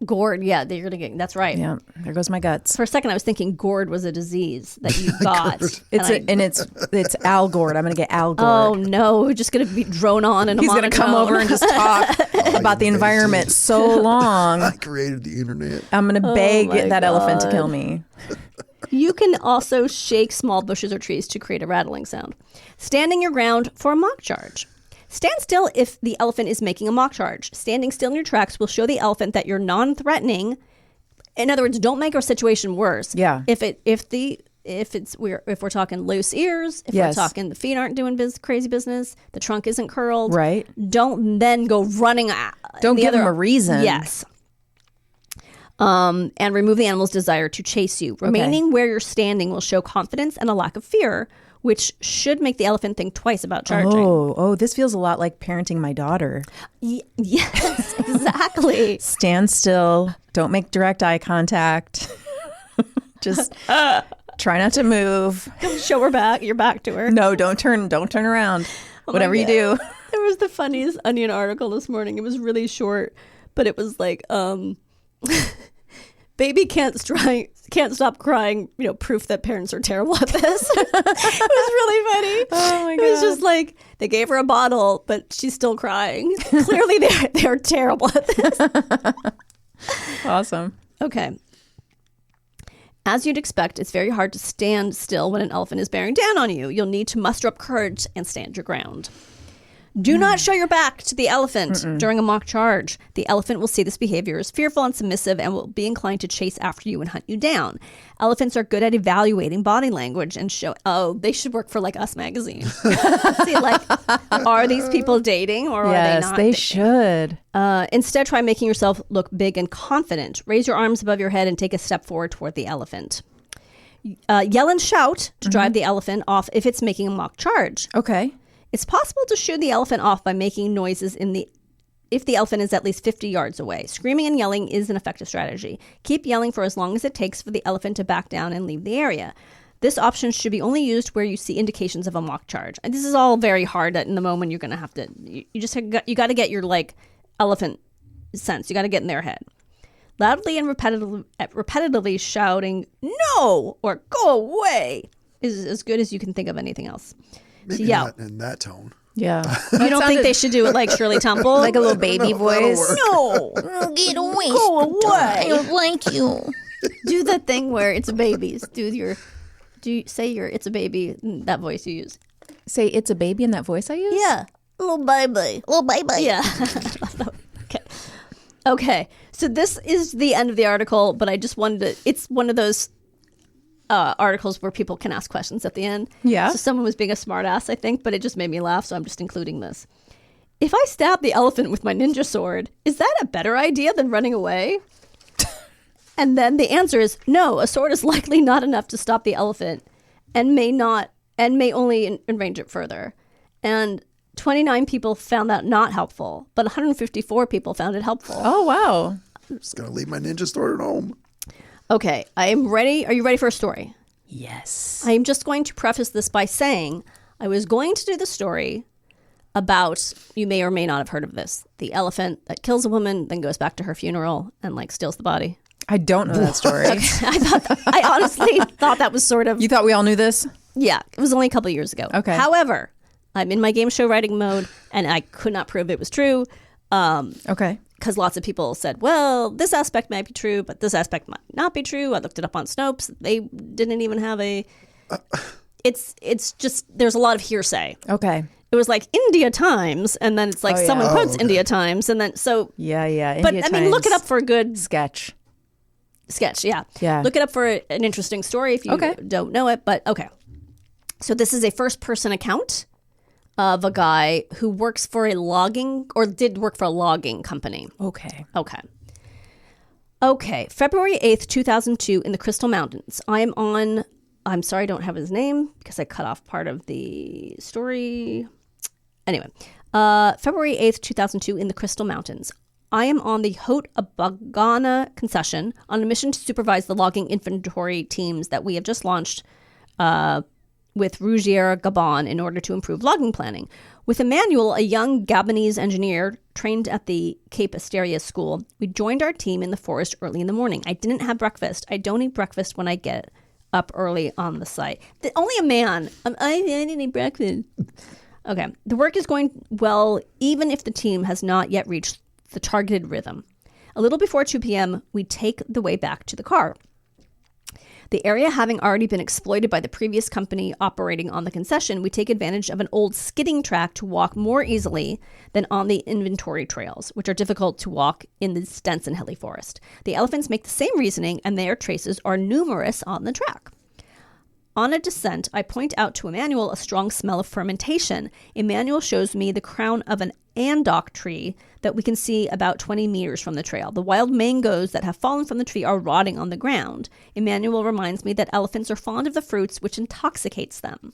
Gourd, yeah, you're going to get, that's right. Yeah, there goes my guts. For a second, I was thinking gourd was a disease that you got. It's Al Gourd. I'm going to get Al Gourd. Oh no, we're just going to be drone on and He's going to come over and just talk about the environment so long. I created the internet. I'm going to beg my that elephant to God. kill me. You can also shake small bushes or trees to create a rattling sound. Standing your ground for a mock charge. Stand still if the elephant is making a mock charge. Standing still in your tracks will show the elephant that you're non-threatening. In other words, don't make our situation worse. Yeah. If we're talking loose ears, if Yes. we're talking the feet aren't doing crazy business, the trunk isn't curled, Right. Don't then go running. Don't give him a reason. Yes. And remove the animal's desire to chase you. Remaining where you're standing will show confidence and a lack of fear, which should make the elephant think twice about charging. Oh, this feels a lot like parenting my daughter. Yes, exactly. Stand still. Don't make direct eye contact. Just try not to move. Show her back. Your back to her. No, don't turn around. Whatever you do. There was the funniest Onion article this morning. It was really short, but it was like, baby can't stop crying, proof that parents are terrible at this. It was really funny. Oh my It was God. just like they gave her a bottle, but she's still crying. Clearly they're terrible at this. Awesome. Okay. As you'd expect, it's very hard to stand still when an elephant is bearing down on you. You'll need to muster up courage and stand your ground. Do not show your back to the elephant during a mock charge. The elephant will see this behavior as fearful and submissive and will be inclined to chase after you and hunt you down. Elephants are good at evaluating body language and they should work for like Us Magazine. See, like, are these people dating or are they not? They should. Instead, try making yourself look big and confident. Raise your arms above your head and take a step forward toward the elephant. Yell and shout to drive the elephant off if it's making a mock charge. Okay. It's possible to shoo the elephant off by making noises if the elephant is at least 50 yards away. Screaming and yelling is an effective strategy. Keep yelling for as long as it takes for the elephant to back down and leave the area. This option should be only used where you see indications of a mock charge. And this is all very hard in the moment. You're going to have to, you got to get your elephant sense. You got to get in their head. Loudly and repetitively shouting, "No!" or "Go away!" is as good as you can think of anything else. Maybe Yeah. not in that tone. Yeah. You don't think they should do it like Shirley Temple? Like a little baby voice? No! Get away. Go I away! don't like you. Do the thing where it's babies. It's a baby, that voice you use. Say it's a baby in that voice I use? Yeah. Little baby. Well, bye-bye. Yeah. Okay. So this is the end of the article, but I just wanted to, it's one of those articles where people can ask questions at the end. Yeah. So someone was being a smartass, I think, but it just made me laugh, so I'm just including this. If I stab the elephant with my ninja sword, is that a better idea than running away? And then the answer is no, a sword is likely not enough to stop the elephant and may only enrage it further. And 29 people found that not helpful, but 154 people found it helpful. Oh, wow. Just gonna leave my ninja sword at home. Okay, I am ready. Are you ready for a story? Yes. I am just going to preface this by saying I was going to do the story about, you may or may not have heard of this, the elephant that kills a woman, then goes back to her funeral and steals the body. I don't know that story. I honestly thought that was sort of, You thought we all knew this? yeah, it was only a couple years ago. Okay. However, I'm in my game show writing mode and I could not prove it was true. Okay. Because lots of people said, well, this aspect might be true, but this aspect might not be true. I looked it up on Snopes. They didn't even have a... It's just, there's a lot of hearsay. Okay. it was like India Times, and then it's like someone quotes India Times, and then so Yeah. but India I mean, look it Times up for a good sketch. Yeah. Look it up for an interesting story if you don't know it. But okay, so this is a first-person account of a guy who works for a logging or did work for a logging company. Okay. February 8th, 2002 in the Crystal Mountains. I'm sorry, I don't have his name because I cut off part of the story. Anyway, February 8th, 2002 in the Crystal Mountains. I am on the Haute Abagana concession on a mission to supervise the logging inventory teams that we have just launched with Rougier, Gabon, in order to improve logging planning. With Emmanuel, a young Gabonese engineer trained at the Cape Asteria school, we joined our team in the forest early in the morning. I didn't have breakfast. I don't eat breakfast when I get up early on the site. Only a man. I didn't eat breakfast. Okay. The work is going well, even if the team has not yet reached the targeted rhythm. A little before 2 p.m., we take the way back to the car. The area having already been exploited by the previous company operating on the concession, we take advantage of an old skidding track to walk more easily than on the inventory trails, which are difficult to walk in this dense and hilly forest. The elephants make the same reasoning, and their traces are numerous on the track. On a descent, I point out to Emmanuel a strong smell of fermentation. Emmanuel shows me the crown of an andok tree that we can see about 20 meters from the trail. The wild mangoes that have fallen from the tree are rotting on the ground. Emmanuel reminds me that elephants are fond of the fruits, which intoxicates them.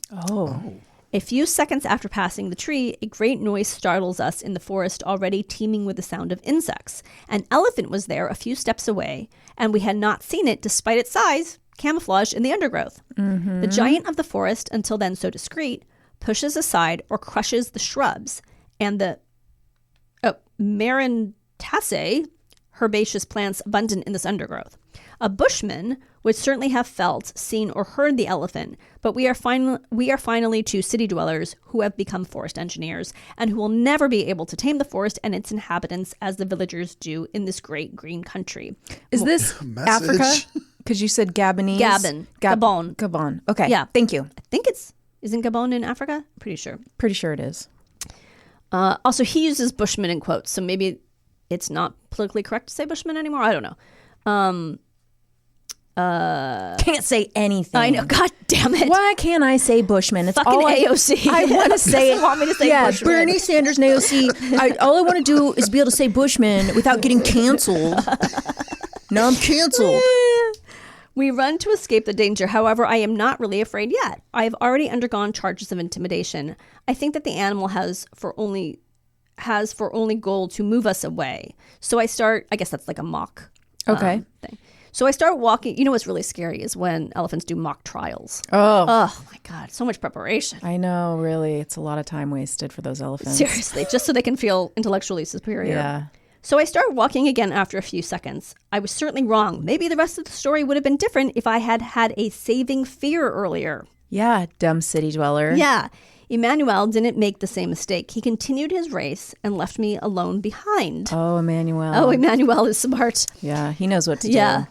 A few seconds after passing the tree, a great noise startles us in the forest already teeming with the sound of insects. An elephant was there a few steps away, and we had not seen it despite its size, camouflaged in the undergrowth. The giant of the forest, until then so discreet, pushes aside or crushes the shrubs, and the Marantaceae, herbaceous plants abundant in this undergrowth. A bushman would certainly have felt, seen, or heard the elephant, but we are finally two city dwellers who have become forest engineers and who will never be able to tame the forest and its inhabitants as the villagers do in this great green country. Is this Africa? Because you said Gabonese. Gabon. Gabon. Okay. Yeah. Thank you. I think isn't Gabon in Africa? Pretty sure. Pretty sure it is. Also, he uses Bushman in quotes, so maybe it's not politically correct to say Bushman anymore. I don't know. Can't say anything. I know. God damn it. Why can't I say Bushman? It's fucking all AOC. I want to say. Doesn't want me to say Bushman. Bernie Sanders and AOC. All I want to do is be able to say Bushman without getting canceled. Now I'm canceled. We run to escape the danger. However, I am not really afraid yet. I have already undergone charges of intimidation. I think that the animal has for only goal to move us away. So I start, I guess that's like a mock thing. So I start walking. You know what's really scary is when elephants do mock trials. Oh my God, so much preparation. I know, really. It's a lot of time wasted for those elephants. Seriously, just so they can feel intellectually superior. Yeah. So I start walking again after a few seconds. I was certainly wrong. Maybe the rest of the story would have been different if I had had a saving fear earlier. Yeah, dumb city dweller. Yeah. Emmanuel didn't make the same mistake. He continued his race and left me alone behind. Oh, Emmanuel. Oh, Emmanuel is smart. Yeah, he knows what to do. Yeah.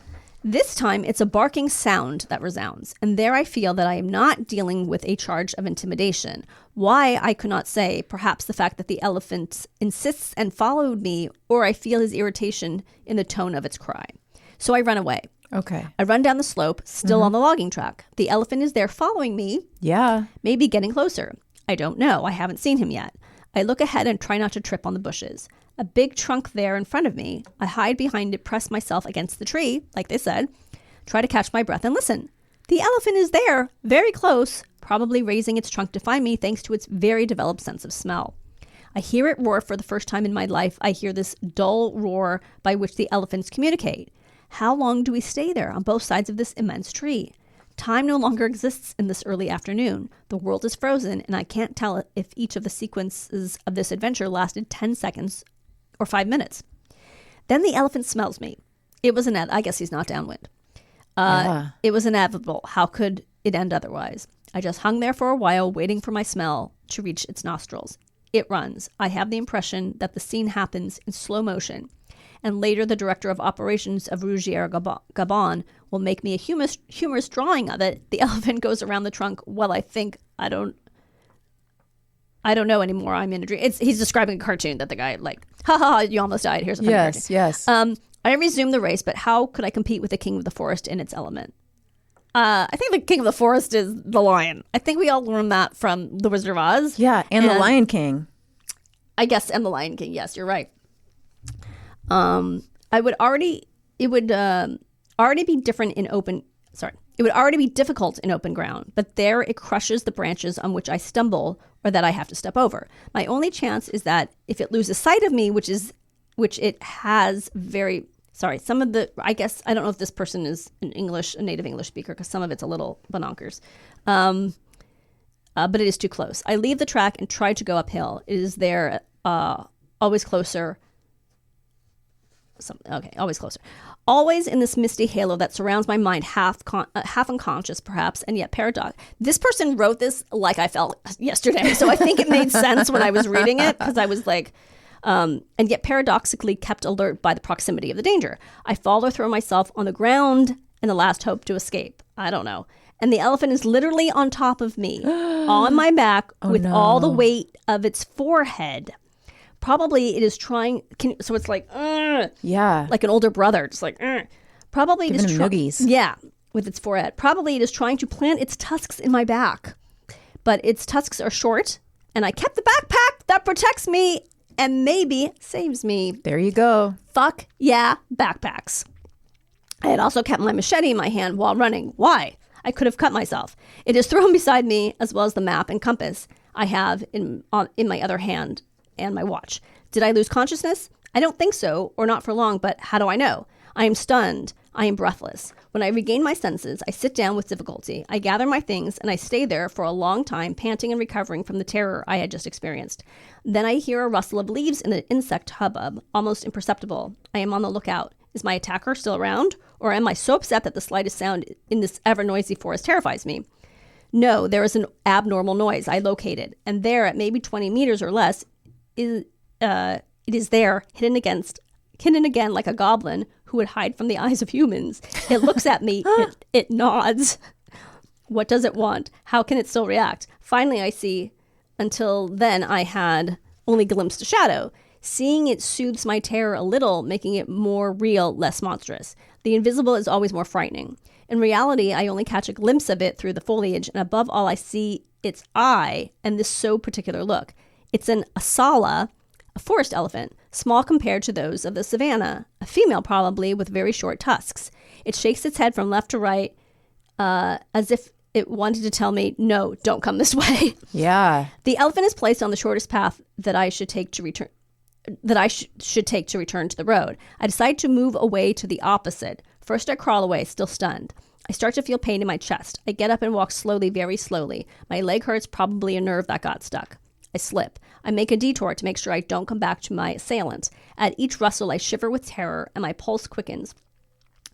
This time, it's a barking sound that resounds, and there I feel that I am not dealing with a charge of intimidation. Why, I could not say. Perhaps the fact that the elephant insists and followed me, or I feel his irritation in the tone of its cry. So I run away. Okay. I run down the slope, still on the logging track. The elephant is there following me. Yeah. Maybe getting closer. I don't know. I haven't seen him yet. I look ahead and try not to trip on the bushes. A big trunk there in front of me. I hide behind it, press myself against the tree, like they said, try to catch my breath and listen. The elephant is there, very close, probably raising its trunk to find me thanks to its very developed sense of smell. I hear it roar for the first time in my life. I hear this dull roar by which the elephants communicate. How long do we stay there on both sides of this immense tree? Time no longer exists in this early afternoon. The world is frozen, and I can't tell if each of the sequences of this adventure lasted 10 seconds or 5 minutes. Then the elephant smells me. It was I guess he's not downwind. It was inevitable. How could it end otherwise? I just hung there for a while, waiting for my smell to reach its nostrils. It runs. I have the impression that the scene happens in slow motion, and later the director of operations of Rougier Gabon will make me a humorous drawing of it. The elephant goes around the trunk. Well, I think, I don't I don't know anymore. I'm in a dream. He's describing a cartoon that the guy like, ha ha, you almost died. Here's a funny cartoon. Yes. I resumed the race, but how could I compete with the king of the forest in its element? I think the king of the forest is the lion. I think we all learned that from The Wizard of Oz. Yeah, and the Lion King. I guess, and the Lion King. Yes, you're right. It would already be different in open. Sorry, it would already be difficult in open ground, but there it crushes the branches on which I stumble or that I have to step over. My only chance is that if it loses sight of me, which it has very. Sorry, some of the, I guess, I don't know if this person is a native English speaker, because some of it's a little bonkers. But it is too close. I leave the track and try to go uphill. It is there, always closer. Always closer. Always in this misty halo that surrounds my mind, half unconscious perhaps, and yet paradox. This person wrote this like I felt yesterday, so I think it made sense when I was reading it, because I was like, and yet paradoxically kept alert by the proximity of the danger. I fall or throw myself on the ground in the last hope to escape. I don't know. And the elephant is literally on top of me, on my back, with all the weight of its forehead. Probably it is trying, so it's like, yeah, like an older brother, just like, probably giving it is him noogies. Yeah, with its forehead. Probably it is trying to plant its tusks in my back. But its tusks are short, and I kept the backpack that protects me and maybe saves me. There you go. Fuck yeah, backpacks. I had also kept my machete in my hand while running. Why? I could have cut myself. It is thrown beside me, as well as the map and compass I have in my other hand and my watch. Did I lose consciousness? I don't think so, or not for long, but how do I know? I am stunned. I am breathless. When I regain my senses, I sit down with difficulty. I gather my things, and I stay there for a long time, panting and recovering from the terror I had just experienced. Then I hear a rustle of leaves in the insect hubbub, almost imperceptible. I am on the lookout. Is my attacker still around? Or am I so upset that the slightest sound in this ever-noisy forest terrifies me? No, there is an abnormal noise I located, and there, at maybe 20 meters or less, it is there, hidden again like a goblin who would hide from the eyes of humans. It looks at me, it nods. What does it want? How can it still react? Finally, I see. Until then, I had only glimpsed a shadow. Seeing it soothes my terror a little, making it more real, less monstrous. The invisible is always more frightening. In reality, I only catch a glimpse of it through the foliage, and above all, I see its eye and this so particular look. It's an asala, a forest elephant, small compared to those of the savannah, a female probably with very short tusks. It shakes its head from left to right as if it wanted to tell me, no, don't come this way. Yeah. The elephant is placed on the shortest path that I should take to return to the road. I decide to move away to the opposite. First, I crawl away, still stunned. I start to feel pain in my chest. I get up and walk slowly, very slowly. My leg hurts, probably a nerve that got stuck. I slip. I make a detour to make sure I don't come back to my assailant. At each rustle, I shiver with terror, and my pulse quickens.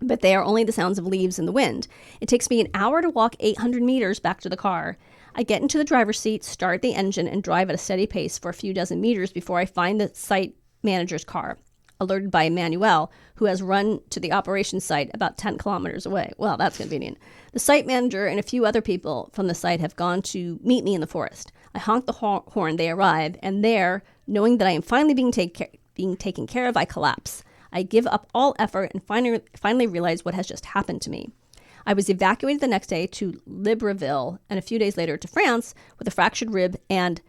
But they are only the sounds of leaves in the wind. It takes me an hour to walk 800 meters back to the car. I get into the driver's seat, start the engine, and drive at a steady pace for a few dozen meters before I find the site manager's car, alerted by Emmanuel, who has run to the operations site about 10 kilometers away. Well, that's convenient. The site manager and a few other people from the site have gone to meet me in the forest. I honk the horn, they arrive, and there, knowing that I am finally being taken care of, I collapse. I give up all effort and finally realize what has just happened to me. I was evacuated the next day to Libreville and a few days later to France with a fractured rib and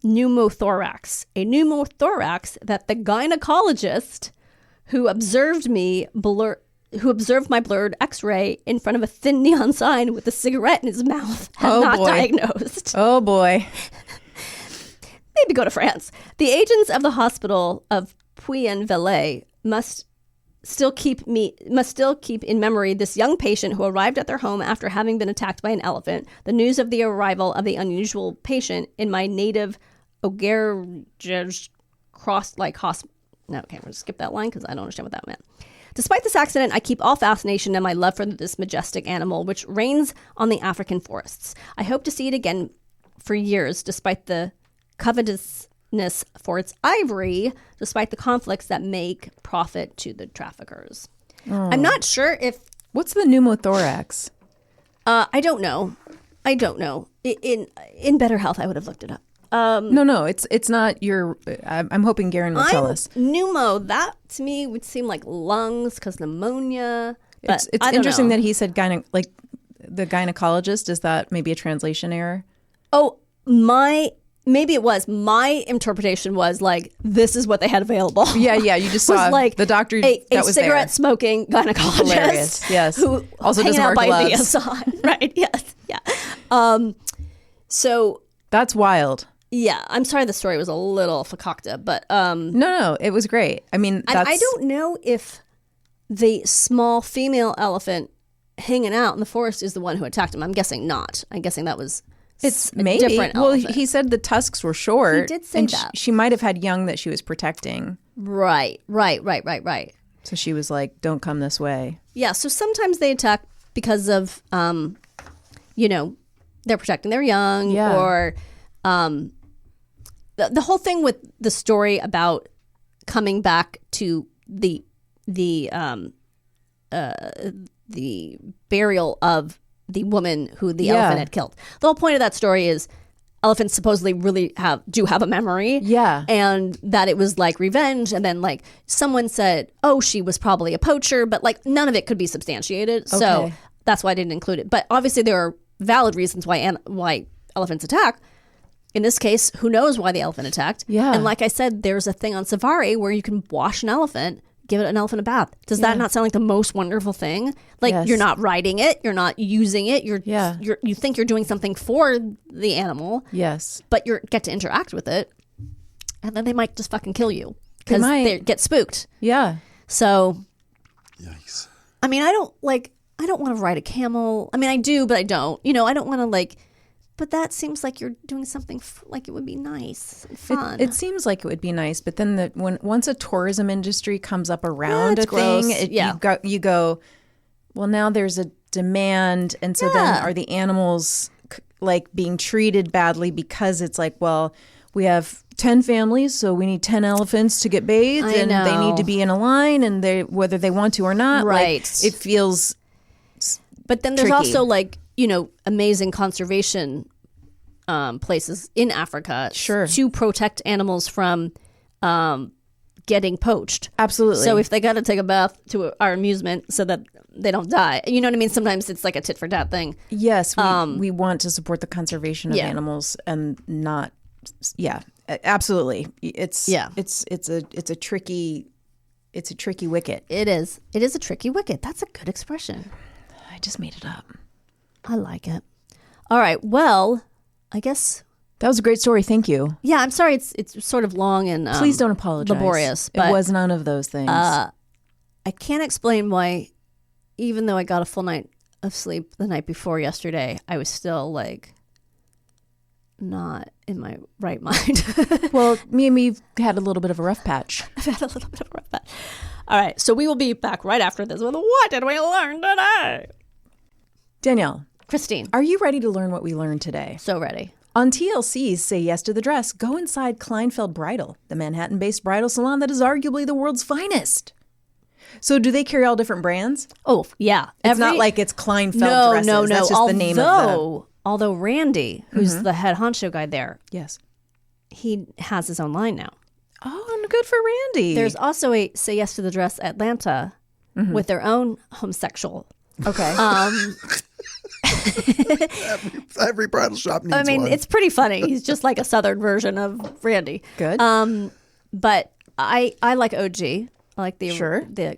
pneumothorax. A pneumothorax that the gynecologist who observed my blurred x-ray in front of a thin neon sign with a cigarette in his mouth had not diagnosed. Oh boy. Maybe go to France. The agents of the hospital of Puy-en-Velay must still keep in memory this young patient who arrived at their home after having been attacked by an elephant. The news of the arrival of the unusual patient in my native Augerges cross-like hospital. No, okay, we're going to skip that line because I don't understand what that meant. Despite this accident, I keep all fascination and my love for this majestic animal, which reigns on the African forests. I hope to see it again for years, despite the covetousness for its ivory, despite the conflicts that make profit to the traffickers. Oh. I'm not sure if... What's the pneumothorax? I don't know. In better health, I would have looked it up. No, it's not your. I'm hoping Garen will tell us. Pneumo, that to me would seem like lungs because pneumonia. But It's I don't interesting know. that he said like the gynecologist. Is that maybe a translation error? Oh, maybe it was. My interpretation was like, this is what they had available. Yeah. You just Was saw like the doctor a that was cigarette there. smoking gynecologist. Hilarious. Yes. Who Also hanging doesn't out wear by the gloves. side. Right. Yes. Yeah. So That's wild. yeah, I'm sorry the story was a little fakakta, but No, it was great. I mean, and I don't know if the small female elephant hanging out in the forest is the one who attacked him. I'm guessing not. I'm guessing that was It's a maybe. different Well, elephant. he said the tusks were short. He did say and that. She might have had young that she was protecting. Right. So she was like, "Don't come this way." Yeah, so sometimes they attack because of, they're protecting their young, Yeah. or the whole thing with the story about coming back to the burial of the woman who the Yeah. elephant had killed. The whole point of that story is elephants supposedly really have a memory. Yeah. And that it was like revenge. And then like someone said, oh, she was probably a poacher, but like none of it could be substantiated. So Okay. that's why I didn't include it. But obviously there are valid reasons why elephants attack. In this case, who knows why the elephant attacked? Yeah. And like I said, there's a thing on safari where you can wash an elephant, give an elephant a bath. Does that not sound like the most wonderful thing? Like Yes. you're not riding it, you're not using it, you think you're doing something for the animal, Yes. but you get to interact with it, and then they might just fucking kill you because might. they get spooked. Yeah. So, Yikes. I mean, I don't want to ride a camel. I mean, I do, but I don't. I don't want to but that seems like you're doing something like it would be nice and fun. It seems like it would be nice, but then once a tourism industry comes up around it's a thing, gross. you go, well, now there's a demand, and so then Yeah. are the animals like being treated badly because it's like, well, we have 10 families, so we need 10 elephants to get bathed, I and they know. need to be in a line, and whether they want to or not, Right. Like, it feels But then there's tricky. also amazing conservation places in Africa Sure. to protect animals from getting poached. absolutely. So if they got to take a bath to our amusement so that they don't die, you know what I mean? Sometimes it's like a tit for tat thing. Yes, we want to support the conservation of yeah. animals and not. Yeah, absolutely. It's a tricky wicket. It is a tricky wicket. That's a good expression. I just made it up. I like it. All right. Well, I guess. That was a great story. Thank you. Yeah, I'm sorry. It's sort of long and Please don't apologize. laborious. But it was none of those things. I can't explain why, even though I got a full night of sleep the night before yesterday, I was still not in my right mind. Well, me and me had a little bit of a rough patch. I've had a little bit of a rough patch. All right, so we will be back right after this with What Did We Learn Today? Danielle, Kristine, are you ready to learn what we learned today? so ready. On TLC's Say Yes to the Dress, go inside Kleinfeld Bridal, the Manhattan-based bridal salon that is arguably the world's finest. So do they carry all different brands? Oh, yeah. It's not like it's Kleinfeld no, dresses. No, That's just the name of the... Although Randy, who's the head honcho guy there, Yes. he has his own line now. Oh, and good for Randy. There's also a Say Yes to the Dress Atlanta with their own homosexual. Okay. Every bridal shop needs I mean, one. it's pretty funny. He's just like a southern version of Randy. Good. But I like OG. I like the Sure. the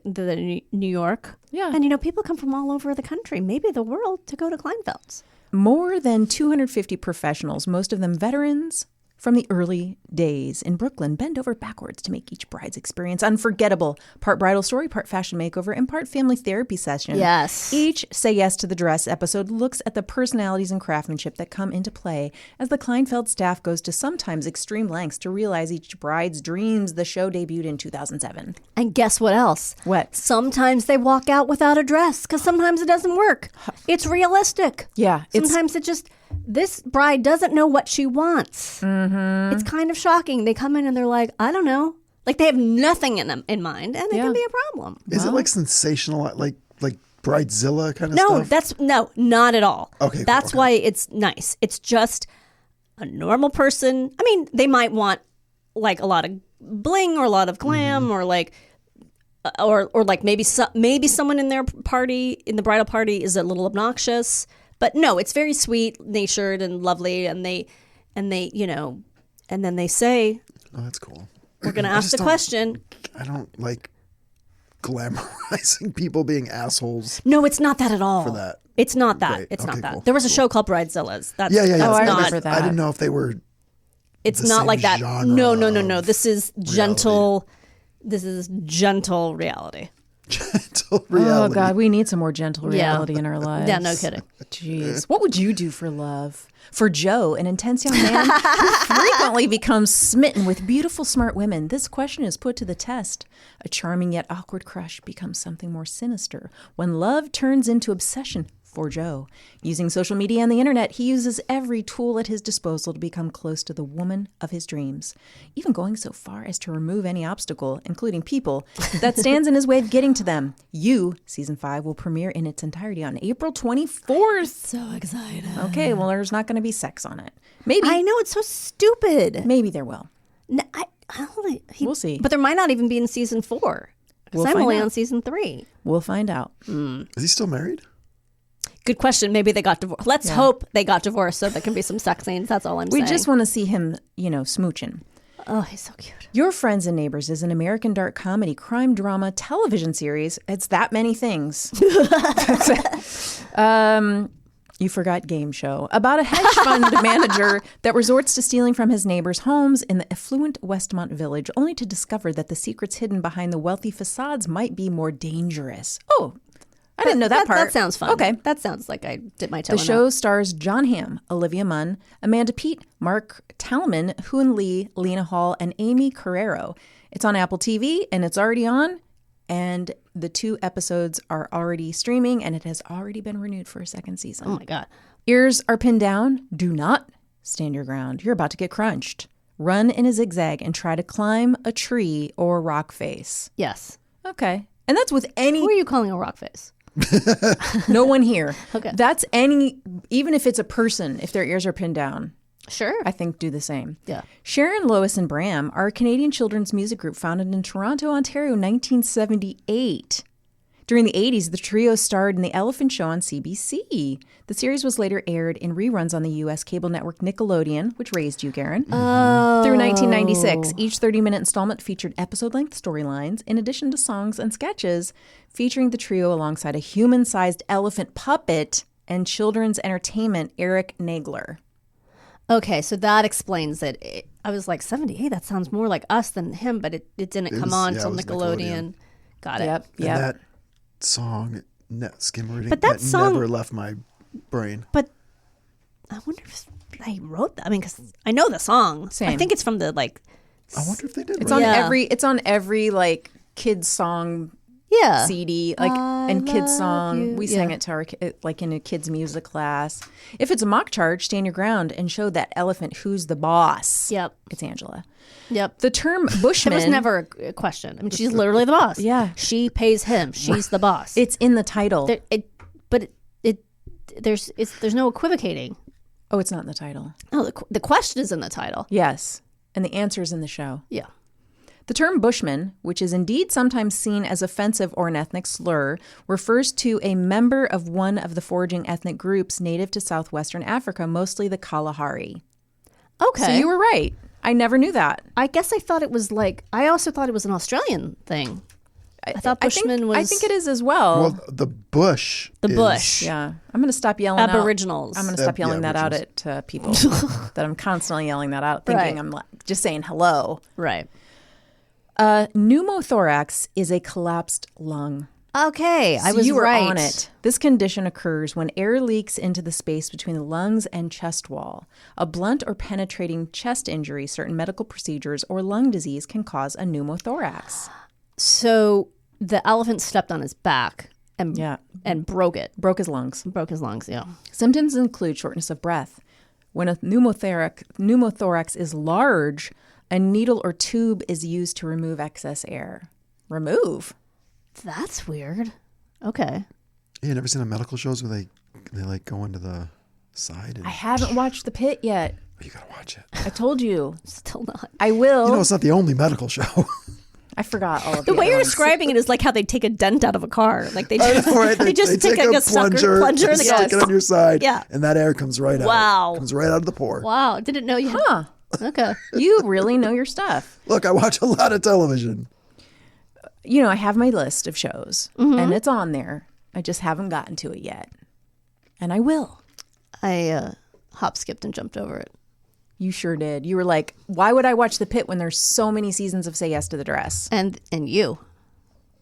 New York. Yeah. And people come from all over the country, maybe the world, to go to Kleinfeld's. More than 250 professionals, most of them veterans from the early days in Brooklyn, bend over backwards to make each bride's experience unforgettable. Part bridal story, part fashion makeover, and part family therapy session. Yes. Each Say Yes to the Dress episode looks at the personalities and craftsmanship that come into play as the Kleinfeld staff goes to sometimes extreme lengths to realize each bride's dreams. The show debuted in 2007. And guess what else? What? Sometimes they walk out without a dress because sometimes it doesn't work. It's realistic. Yeah, it's- Sometimes this bride doesn't know what she wants. Mm-hmm. It's kind of shocking. They come in and they're like, I don't know. Like they have nothing in mind, and it Yeah. can be a problem. Is it like sensational, like Bridezilla kind of stuff? No, not at all. Okay, cool, That's okay. why it's nice. It's just a normal person. I mean, they might want like a lot of bling or a lot of glam or like or like maybe someone in their party, in the bridal party, is a little obnoxious. But no, it's very sweet natured and lovely, and they you know, and then they say, Oh, that's cool. we're gonna ask the question. I don't like glamorizing people being assholes. No, it's not that at all. For that. It's not that. Great. It's Okay, not that. cool. There was a show called Bridezillas. That's, Yeah. That's I not, remember that. I didn't know if they were. It's the not same like that. genre No. of This is gentle. This is gentle reality. Gentle Oh reality. God, we need some more gentle Yeah. reality in our lives. Yeah, no kidding. Jeez, what would you do for love? For Joe, an intense young man who frequently becomes smitten with beautiful, smart women, this question is put to the test. A charming yet awkward crush becomes something more sinister when love turns into obsession. For Joe, using social media and the internet, he uses every tool at his disposal to become close to the woman of his dreams, even going so far as to remove any obstacle, including people, that stands in his way of getting to them. You, Season 5, will premiere in its entirety on April 24th. So excited. Okay, well, there's not going to be sex on it. Maybe. I know, it's so stupid. Maybe there will. No, I don't think We'll see. But there might not even be in season 4. We'll I'm find only out. on season 3. We'll find out. Is he still married? Good question. Maybe they got divorced. Let's hope they got divorced so there can be some sex scenes. That's all I'm We saying. just want to see him, smooching. Oh, he's so cute. Your Friends and Neighbors is an American dark comedy, crime drama television series. It's that many things. You forgot game show. About a hedge fund manager that resorts to stealing from his neighbors' homes in the affluent Westmont village, only to discover that the secrets hidden behind the wealthy facades might be more dangerous. Oh, I didn't know that part. That sounds fun. Okay. That sounds like I did my toe The in show stars John Hamm, Olivia Munn, Amanda Peet, Mark Talman, Hoon Lee, Lena Hall, and Amy Carrero. It's on Apple TV, and it's already on. And the 2 episodes are already streaming, and it has already been renewed for a second season. Oh, my God. Ears are pinned down. Do not stand your ground. You're about to get crunched. Run in a zigzag and try to climb a tree or rock face. Yes. Okay. And that's with any... Who are you calling a rock face? No one here. Okay. That's any... Even if it's a person, if their ears are pinned down, Sure. I think do the same. Yeah. Sharon, Lois, and Bram are a Canadian children's music group founded in Toronto, Ontario, 1978. During the 80s, the trio starred in The Elephant Show on CBC. The series was later aired in reruns on the U.S. cable network Nickelodeon, which raised you, Garen. Through 1996, each 30-minute installment featured episode-length storylines, in addition to songs and sketches, featuring the trio alongside a human-sized elephant puppet and children's entertainment Eric Nagler. Okay, so that explains it. I was like, 78, that sounds more like us than him, but it didn't come on until it was Nickelodeon. Got it. Yep. And that song, skim reading, But that song- never left my brain. But I wonder if I wrote that. I mean, because I know the song. I Same. think it's from the, like, I wonder if they did. It's write on it. every like kids song yeah. CD, like and kids song. We sang it to our like in a kids music class. If it's a mock charge, stand your ground and show that elephant who's the boss. Yep. It's Angela. Yep. The term bushman. There was never a question. I mean, she's literally the boss. Yeah. She pays him. She's the boss. It's in the title. There's no equivocating. Oh, it's not in the title. No, the question is in the title. Yes, and the answer is in the show. Yeah. The term bushman, which is indeed sometimes seen as offensive or an ethnic slur, refers to a member of one of the foraging ethnic groups native to southwestern Africa, mostly the Kalahari. Okay. So you were right. I never knew that. I guess I thought it was like, I also thought it was an Australian thing. I thought Bushman was. I think it is as well. Well, the bush. The is- bush. Yeah. I'm going to stop yelling Aboriginals. I'm going to stop yelling that out at people. That I'm constantly yelling that out, thinking Right. I'm just saying hello. Right. Pneumothorax is a collapsed lung. Okay. I So was you were right. on it. This condition occurs when air leaks into the space between the lungs and chest wall. A blunt or penetrating chest injury, certain medical procedures, or lung disease can cause a pneumothorax. So the elephant stepped on his back and broke it. Broke his lungs. Broke his lungs, yeah. Symptoms include shortness of breath. When a pneumothorax is large, a needle or tube is used to remove excess air. Remove? That's weird. Okay. You never seen a medical shows where they like go into the side? And I haven't watched The Pit yet. You gotta watch it. I told you. Still not. I will. You know, it's not the only medical show. I forgot all of The way you're ones. describing it is like how they take a dent out of a car. Like they I just, know, right? they just take take like a plunger and they they stick go, it on your side, Yeah. and that air comes right out. Wow. Comes right out of the pore. wow, didn't know you had. Huh. Okay. You really know your stuff. Look, I watch a lot of television. You know, I have my list of shows, and it's on there. I just haven't gotten to it yet. And I will. I hop, skipped, and jumped over it. You sure did. You were like, why would I watch The Pit when there's so many seasons of Say Yes to the Dress? And you.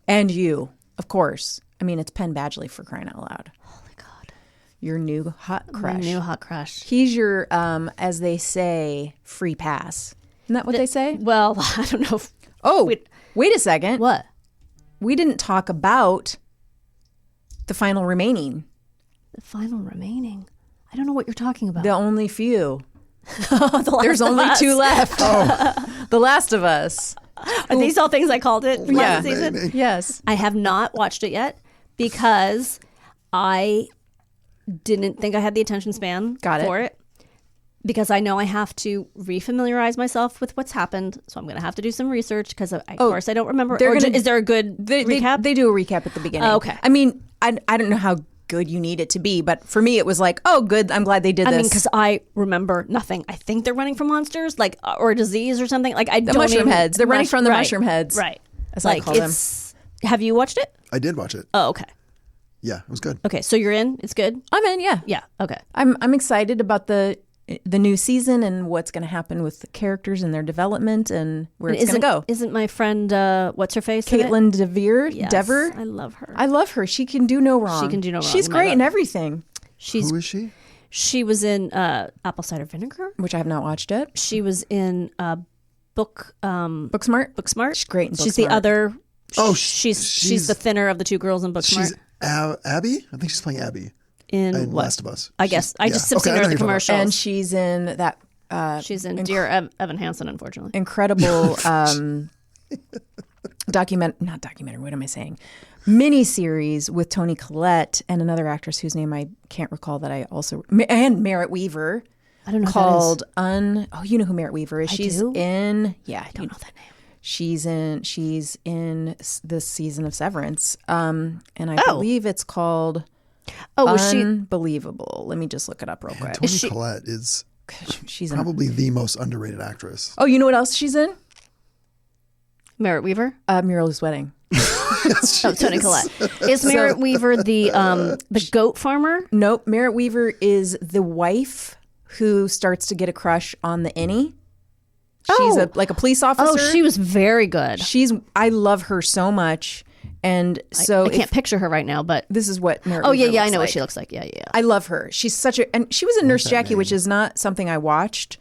And you, of course. I mean, it's Penn Badgley, for crying out loud. Holy God. Your new hot My crush. new hot crush. He's your, as they say, free pass. Isn't that what they say? Well, I don't know. Oh, wait a second. What? We didn't talk about the final remaining. The final remaining. I don't know what you're talking about. The only few. The Last There's of only Us. 2 left. The Last of Us. Are these all things I called it last season? Maybe. Yes. I have not watched it yet because I didn't think I had the attention span for it. Because I know I have to refamiliarize myself with what's happened, so I'm going to have to do some research because, of course, I don't remember. Is there a good recap? They do a recap at the beginning. Oh, okay. I mean, I don't know how good you need it to be, but for me, it was like, oh, good. I'm glad they did this. I mean, because I remember nothing. I think they're running from monsters, like or a disease or something. Like I the don't mushroom even, heads. They're running from the right, mushroom heads. right? As like I call them. Have you watched it? I did watch it. Oh, okay. Yeah, it was good. Okay, so you're in. It's good. I'm in. Yeah. Yeah. Okay. I'm excited about the new season and what's going to happen with the characters and their development and where it's going to go. Isn't my friend what's her face? in it? Caitlin Dever. Yes, Dever. I love her. I love her. She can do no wrong. She can do no wrong. She's Oh my great God. in everything, She's Who is she? she was in Apple Cider Vinegar. which I have not watched yet. She was in Booksmart. Booksmart. She's great in She's the Booksmart. other. Oh, she's the thinner of the 2 girls in Booksmart. She's Abby. I think she's playing Abby in what? Last of Us. I guess I just kept okay, seeing I her know in the you're talking about. commercials. And she's in that She's in Dear Evan Hansen, unfortunately. incredible mini-series with Toni Collette and another actress whose name I can't recall that I also, and Merritt Weaver. I don't know called you know who Merritt Weaver is. She's do? in I don't know that name. She's in this season of Severance. And I believe it's called Was she? Unbelievable. Let me just look it up real quick. Toni Collette is She's probably the most underrated actress. Oh, you know what else she's in? Merritt Weaver. Muriel's Wedding. Oh, Toni Collette. Is Merritt Weaver the goat farmer? Nope. Merritt Weaver is the wife who starts to get a crush on the innie. She's like a police officer. Oh, she was very good. I love her so much. And so I can't picture her right now, but this is what Merritt oh Weaver yeah, I looks know what like. she looks like. Yeah. I love her. She's such a, and she was in Nurse Jackie, which is not something I watched,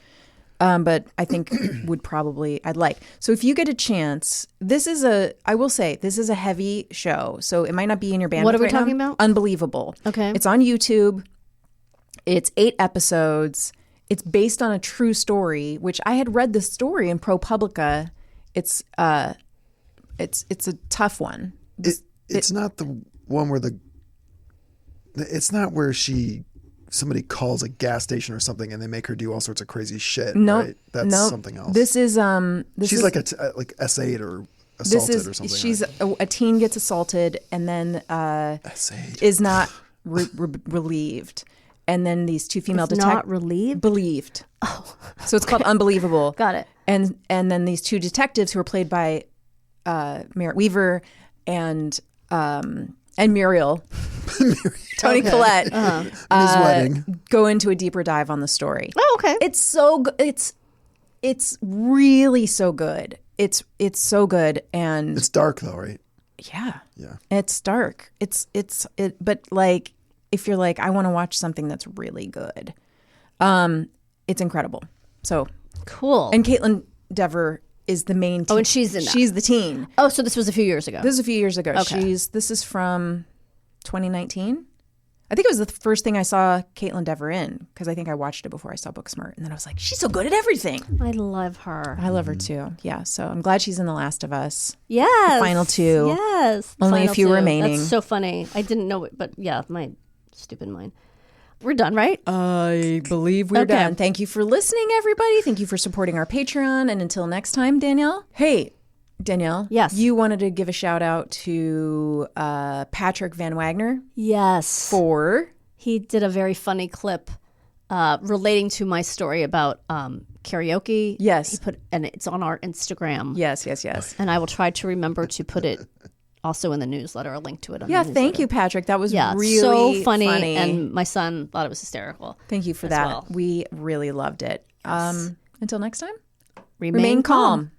but I think I'd like. So if you get a chance, I will say, this is a heavy show. So it might not be in your bandwidth. What are we right now. talking about? Unbelievable. Okay. It's on YouTube. It's 8 episodes. It's based on a true story, which I had read the story in ProPublica. It's a tough one. It's not the one where it's not where somebody calls a gas station or something and they make her do all sorts of crazy shit. No, right? That's no. something else. This is She's like like essayed or assaulted or something. She's a teen gets assaulted and then essayed. is not relieved, and then these 2 female detectives not relieved. believed. Oh, so it's called Unbelievable. Got it. And then these 2 detectives who are played by Merritt Weaver and Muriel, Toni Collette, Ms. Wedding. go into a deeper dive on the story. Oh, okay. It's so it's really so good. It's so good, and It's dark though, right? yeah, Yeah. it's dark. But like if you're like, I want to watch something that's really good, it's incredible. So Cool. and Caitlin Dever is the main. Oh, and she's in that. She's the teen. oh, so this was a few years ago. This is a few years ago. Okay. This is from 2019. I think it was the first thing I saw Caitlin Dever in, because I think I watched it before I saw Booksmart, and then I was like, she's so good at everything. I love her. I love her too. Yeah, so I'm glad she's in The Last of Us. Yes. The final 2. Yes. Only a Final few 2. remaining. That's so funny. I didn't know it, but yeah, my stupid mind. We're done, right? I believe we're Okay. done. Thank you for listening, everybody. Thank you for supporting our Patreon. And until next time, Danielle. Hey, Danielle. Yes. You wanted to give a shout out to Patrick Van Wagner Yes. for... He did a very funny clip relating to my story about karaoke. Yes. He put, and it's on our Instagram. Yes. And I will try to remember to put it also in the newsletter, a link to it on Yeah, the thank newsletter. you, Patrick. That was Yeah, really so funny, and my son thought it was hysterical. thank you for as that. well. We really loved it. Until next time, Remain calm.